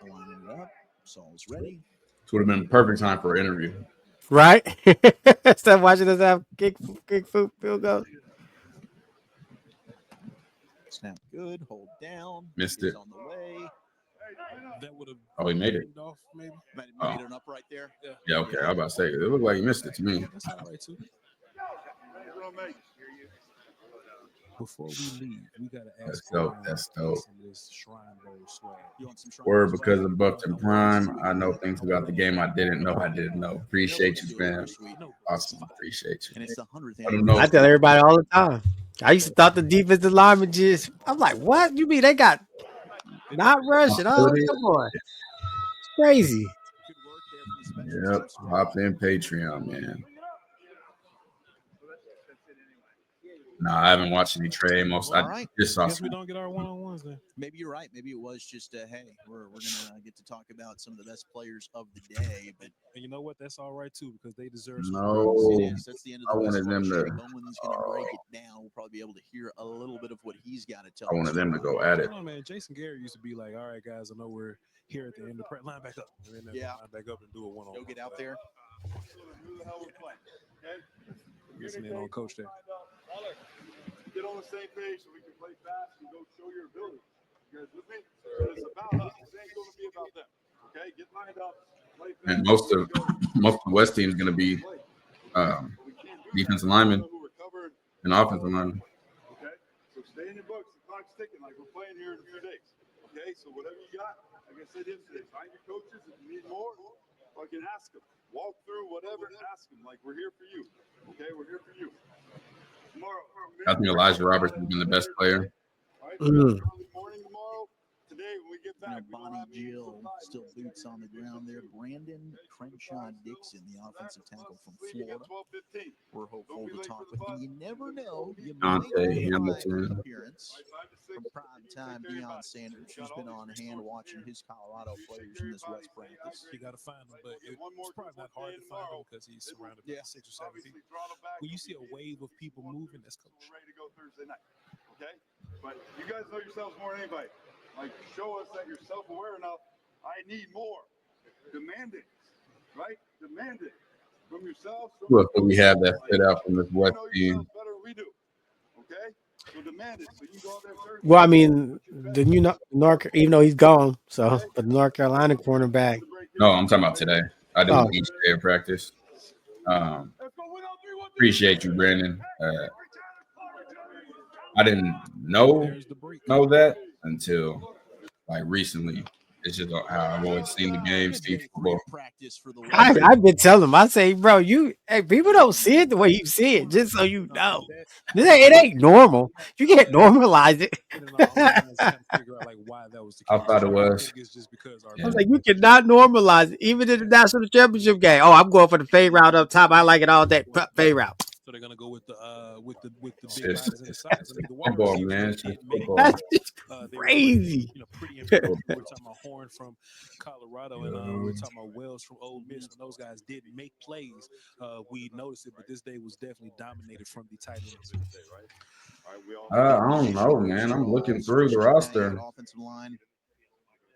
Lining it up. Saul's ready. This would have been a perfect time for an interview. Right? Stop watching us have kick field goals. Snap good. Hold down. Missed it. On the way. That would have. Oh, he made it. Off, maybe. Made it up right there. Yeah, okay. I was about to say, it looked like he missed it to me. That's all right, too. Before we leave, we gotta That's ask dope. around That's for dope. some of this Shrine Bowl swag. You want some Shrine Word Bowl because swag? of Buffton Prime. I know things about the game I didn't know. Appreciate you, man. Awesome. Appreciate you. And it's the 100th I don't know. I tell everybody all the time. I used to thought the defensive lineman just. I'm like, what? You mean they got not rushing? Oh, come on. It's crazy. Yep. Hop in Patreon, man. Nah, I haven't watched any Trey Amos. All right. I just saw Guess we some. don't get our one-on-ones then. Maybe you're right. Maybe it was just hey, we're gonna get to talk about some of the best players of the day. But And you know what? That's all right too because they deserve some No, it is. That's the end of I the wanted them to. Bowman's gonna break it down. We'll probably be able to hear a little bit of what he's got to tell I wanted them to go at it. Come on, man. Jason Garrett used to be like, all right, guys, I know we're here at the end of the line back up. And then line back up and do a one-on-one. Go get out there. Listening on coach there. Get on the same page so we can play fast and go show your ability. You guys with me? So it's about us. This ain't going to be about them. Okay? Get lined up. Play fast. And most of the West team is going to be defensive linemen and offensive linemen. Okay? So stay in your books. The clock's ticking like we're playing here in a few days. Okay? So whatever you got, like I said yesterday, find your coaches. If you need more, fucking ask them. Walk through whatever and ask them. Like, we're here for you. Okay? We're here for you. Tomorrow, I think Elijah Roberts has been the best player. morning tomorrow. Today, when we get back, Bonnie Jill still boots on the ground there. Brandon Crenshaw Dixon, the offensive tackle from Florida. We're hopeful to talk with him. You never know. You might Dante get Hamilton. an appearance from prime time. Deion Sanders, who's been on hand watching his Colorado players in this West practice. You got to find him, but it's probably not hard to find him because he's surrounded by 6 or 7 people. When you see a wave of people moving, that's coach. Ready to go Thursday night. Okay? But you guys know yourselves more than anybody. Like, show us that you're self-aware enough. I need more. Demand it. Right? Demand it. From yourselves. Who else do we have that fit out from this West team? Better than we do. Okay? So demand it. So you go out there Thursday. Well, I mean, the new North, even though he's gone, but the North Carolina cornerback. No, I'm talking about today. I didn't each day of practice. Appreciate you, Brandon. I didn't know that until like recently. It's just how I've always seen the game, see football. I've been telling him, I say, bro, people don't see it the way you see it, just so you know. It ain't normal. You can't normalize it. I thought it was. I was like, you cannot normalize it, even in the national championship game. Oh, I'm going for the fade route up top. I like it all day. Fade route. So they're gonna go with the big It's guys in the sides. I mean, the football, wide man. receivers It's made football. That's just they were crazy. pretty impressive. We're talking about Horn from Colorado, and we're talking about Wells from Ole Miss. When those guys didn't make plays, we noticed it. But this day was definitely dominated from the tight ends. I don't know, man. I'm looking through the roster. Offensive line,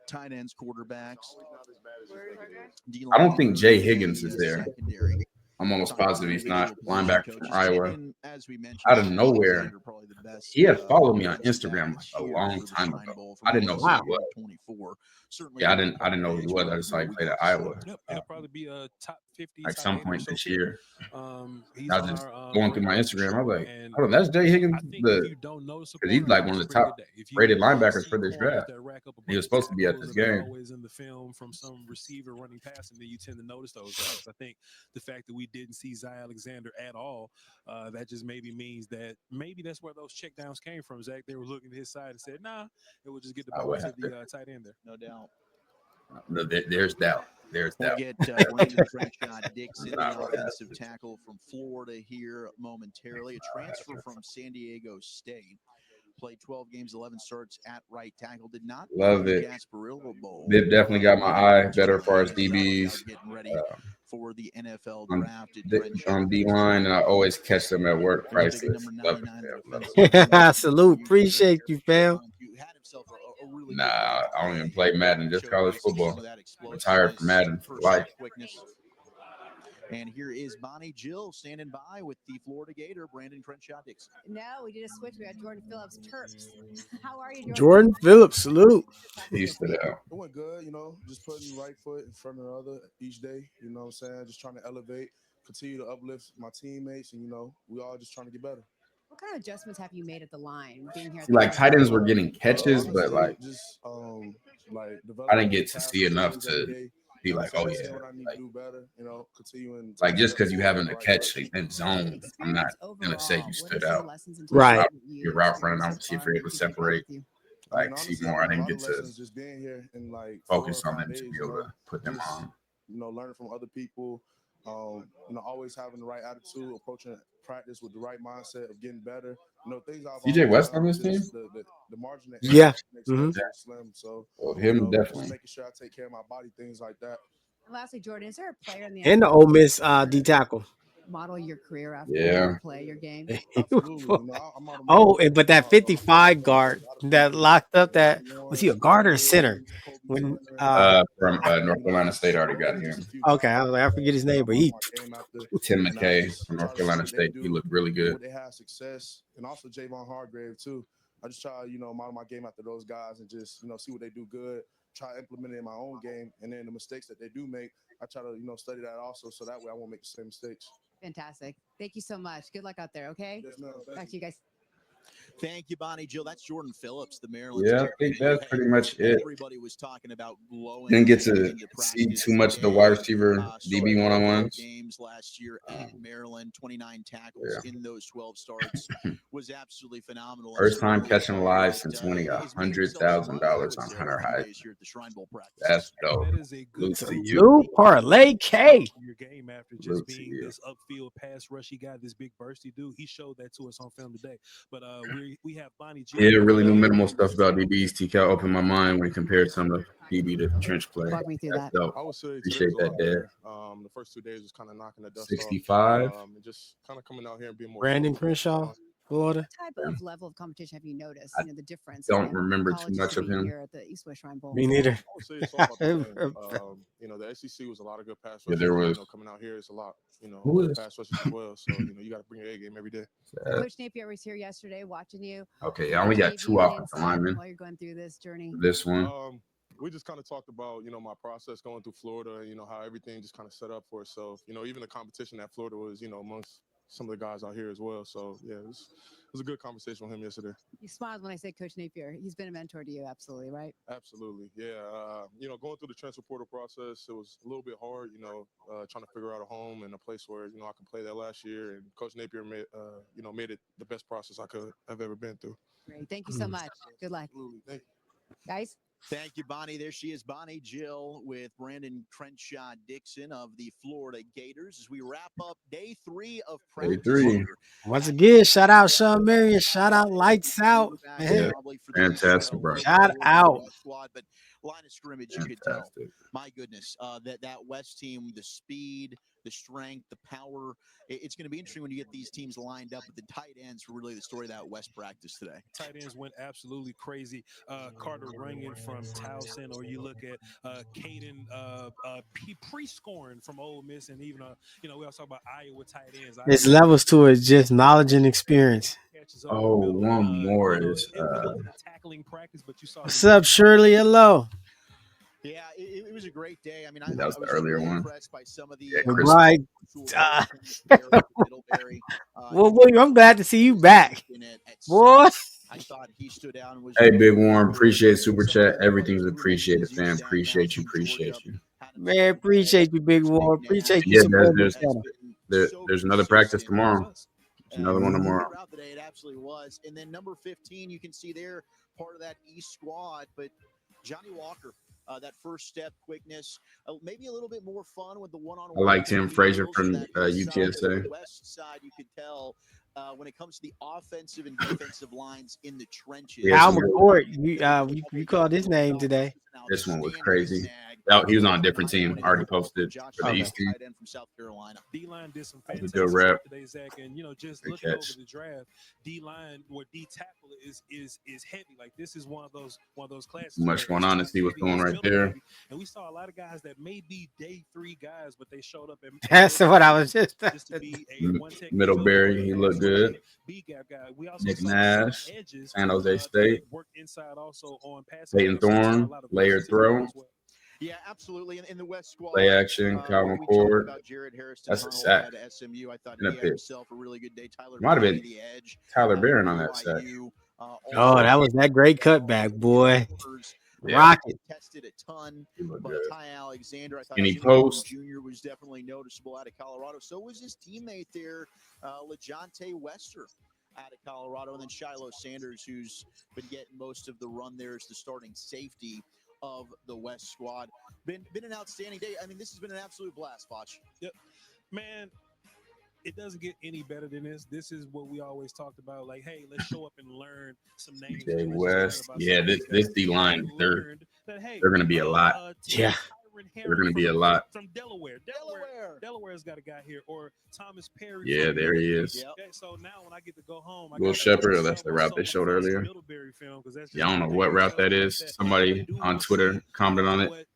tight ends, quarterbacks. I don't think Jay Higgins is there. I'm almost positive he's not. Linebacker from Iowa. Out of nowhere, he had followed me on Instagram a long time ago. I didn't know who he was. Yeah, I didn't know who he was. I just saw he played at Iowa. He'll probably be a top 50 At some point this year. He's I was just going through my Instagram. I was like, hold on, that's Jay Higgins. Because he's like one of the top rated linebackers for this draft. He was supposed to be at this game. Always in the film from some receiver running past, and then you tend to notice those guys. I think the fact that we didn't see Zy Alexander at all, that just maybe means that maybe that's where those checkdowns came from. Zach, they were looking at his side and said, "Nah, it will just get the ball to the tight end there." No doubt. No, there's doubt. There's doubt. We'll get Brandon Crenshaw Dixon, the offensive tackle from Florida, here momentarily. A transfer from San Diego State. Played 12 games, 11 starts at right tackle. Did not love it. Gasparilla Bowl. They've definitely got my eye better as far as DBs. Getting ready for the NFL draft. On D-line, and I always catch them at work. Priceless. Love it. Salute. Appreciate you, fam. Nah, I don't even play Madden, just college football. Retired from Madden for life. And here is Bonnie Jill standing by with the Florida Gator, Brandon Crenshaw Dixon. No, we did a switch. We got Jordan Phillips, Terps. How are you, Jordan Phillips, salute. He stood out. It went good, just putting right foot in front of the other each day, you know what I'm saying? Just trying to elevate, continue to uplift my teammates, and we all just trying to get better. What kind of adjustments have you made at the line being here? See, like tight ends were getting catches, but like just I didn't get to see enough to be like, oh yeah, what I need to do better, continuing like just because you having a catch in zone, I'm not gonna say you stood out. Right. Your route running, I don't see if you're able to separate. Like see more, I didn't get to just being here and like focus on them to be able to put them on. Learning from other people, always having the right attitude, approaching practice with the right mindset of getting better. Things I've DJ West on this team? The margin that Yeah. makes it very slim. So him definitely just making sure I take care of my body, things like that. And lastly, Jordan, is there a player in the And the Ole Miss D tackle. model your career after Yeah. play your game? But that 55 guard that locked up, that was he a guard or a center? When from North Carolina State already got him. Okay, I was like, I forget his name, but he Tim McKay from North Carolina State. He looked really good. They have success, and also Javon Hargrave too. I just try, model my game after those guys and just, see what they do good. Try to implement it in my own game, and then the mistakes that they do make, I try to, study that also, so that way I won't make the same mistakes. Fantastic. Thank you so much. Good luck out there. Okay. Yes, ma'am. Back to you guys. Thank you, Bonnie Jill. That's Jordan Phillips, the Maryland. Yeah, I think that's pretty much it. Everybody was talking about glowing. Didn't get to see too much of the wide receiver DB one-on-ones. Games last year at Maryland, 29 tackles in those 12 starts was absolutely phenomenal. First time catching live since winning $100,000 on Hunter Heisman. That's dope. Salute to you. Blue Parlay K. Your game after just being this upfield pass rushy guy, this big bursty dude. He showed that to us on film today. But we have Bonnie G. Yeah, really knew minimal stuff about DBs. TK opened my mind when he compared some of DB to trench play. Walk me through That's that. dope. I would say Appreciate that, Dad. The first 2 days was kind of knocking the dust 65. off. And just kind of coming out here and being more. Brandon Crenshaw, Florida. What type of level of competition have you noticed? The difference. Don't in remember too colleges much to of be him. Here at the East West Shrine Bowl. Me neither. I would say it's all about the game. The SEC was a lot of good pass rushers. there was. Coming out here, it's a lot. Who is? Pass rushers as well. So you got to bring your A game every day. Coach Napier was here yesterday watching you. Okay, I only got 2 offensive linemen. While you're going through this journey. This one. We just kind of talked about, my process going through Florida, how everything just kind of set up for itself. Even the competition at Florida was, amongst some of the guys out here as well. So, yeah, it was a good conversation with him yesterday. You smiled when I said Coach Napier. He's been a mentor to you, absolutely, right? Absolutely, yeah. Going through the transfer portal process, it was a little bit hard, trying to figure out a home and a place where, I could play that last year. And Coach Napier made it the best process I've ever been through. Great. Thank you so much. Good luck. Absolutely. Thank you. Guys? Thank you, Bonnie. There she is, Bonnie Jill, with Brandon Crenshaw Dixon of the Florida Gators as we wrap up day 3 of practice. Day 3. Once again, shout out Sean Marion. Shout out Lights Out. Yeah. Fantastic, bro. Shout out. But line of scrimmage, you could tell. My goodness, that West team, the speed, the strength, the power. It's going to be interesting when you get these teams lined up. But the tight ends were really the story of that West practice today. Tight ends went absolutely crazy. Carter Runyon from Towson, or you look at Caden pre-scoring from Ole Miss, and even we also talk about Iowa tight ends. There's levels to it, just knowledge and experience. Oh, one more is tackling practice, but you saw. What's up, Shirley? Hello. Yeah, it was a great day. I mean, that was I the earlier really one. Impressed by some of the Right. Well, William, I'm glad to see you back. Boy. I thought he stood out and was. Hey, Big Warren, appreciate Super Chat. Everything's appreciated, fam. Appreciate you. Man, appreciate you, Big Warren. Appreciate you. Yeah, there's another practice tomorrow. There's another one tomorrow. It absolutely was. And then number 15, you can see there, part of that East squad, but Johnny Walker. That first step, quickness, maybe a little bit more fun with the one-on-one. I like Tim Frazier from UTSA. The west side, you could tell when it comes to the offensive and defensive lines in the trenches. Al McCourt, you called his name today. This one was crazy. He was on a different team. Already posted for the East team. From South Carolina. D-line did some fantastic good rep today, Zach, and just looking over the draft, D-line or D tackle is heavy. Like this is one of those classes. Much going on to see what's going right there. And we saw a lot of guys that may be day 3 guys, but they showed up. That's what I was just. To be a Middlebury, he looked good. B-gap guy. We also Nick saw Nash, edges, San Jose State. Work inside also on passing. Peyton Thorne, layered throw. Yeah, absolutely. In the West squad, Play action, Calvin we Ford. talked about Jared Harrison. That's a sack. At SMU. I thought And a he had pick. himself a really good day. Tyler Might have been the edge. Tyler Barron on that sack. Oh, that was that great cutback, boy. Yeah. Rocket. Tested a ton, He looked but good. Ty Alexander, I thought Any Jimmy Graham post? Jr. was definitely noticeable out of Colorado. So was his teammate there, LeJontay Wester, out of Colorado, and then Shiloh Sanders, who's been getting most of the run there as the starting safety of the West squad. Been an outstanding day. I mean, this has been an absolute blast, Foch. Yep, man. It doesn't get any better than this. This is what we always talked about. Like, hey, let's show up and learn some names. Jay West. Yeah, this D line, they're going to be a lot. Yeah. They're going to be a lot. From Delaware's got a guy here, or Thomas Perry. Yeah, there he is. Okay, so now when I get to go home, Will Shepherd, that's the route they showed earlier. Yeah, I don't know what route that is. Somebody on Twitter commented on it.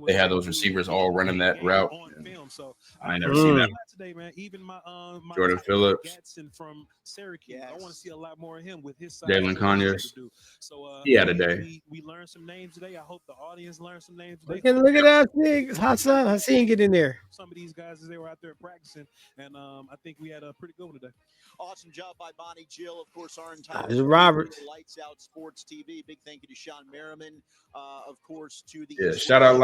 They had those receivers all running that route. I ain't never seen that. Today, man. Even my Jordan Phillips. Gatson from Syracuse. I want to see a lot more of him with his size. Jalen Conyers. So he had a day. We learned some names today. I hope the audience learned some names today. Look at that thing. Hassan Hassan get in there. Some of these guys as they were out there practicing, and I think we had a pretty good one today. Awesome job by Bonnie Jill, of course, our This entire is Robert. Lights Out Sports TV. Big thank you to Sean Merriman, of course, to the shout out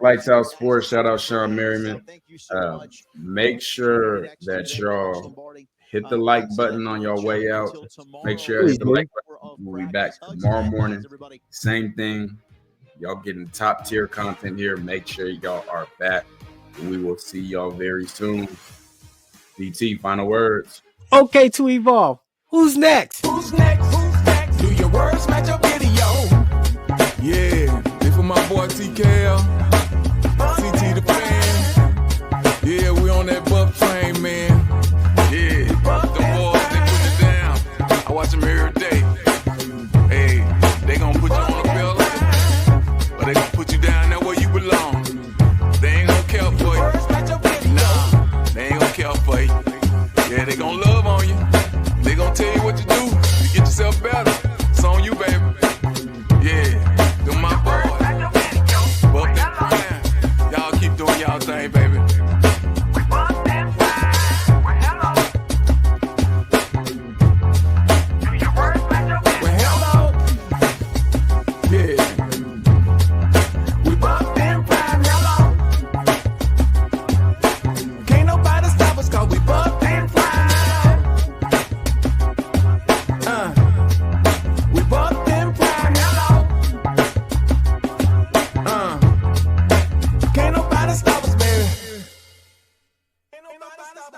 Lights Out Sports. Shout out Sean Merriman. Thank you so much. Make sure that y'all hit the like button on your way out. Make sure you hit the like button. We'll be back tomorrow morning. Same thing. Y'all getting top tier content here. Make sure y'all are back. We will see y'all very soon. DT, final words. Okay, to evolve. Who's next? Who's next? Do your words match your video? Yeah, this for my boy TKL. CT the fan. Yeah, we on that buff train, man. Yeah, the boys, they put it down. I watch them here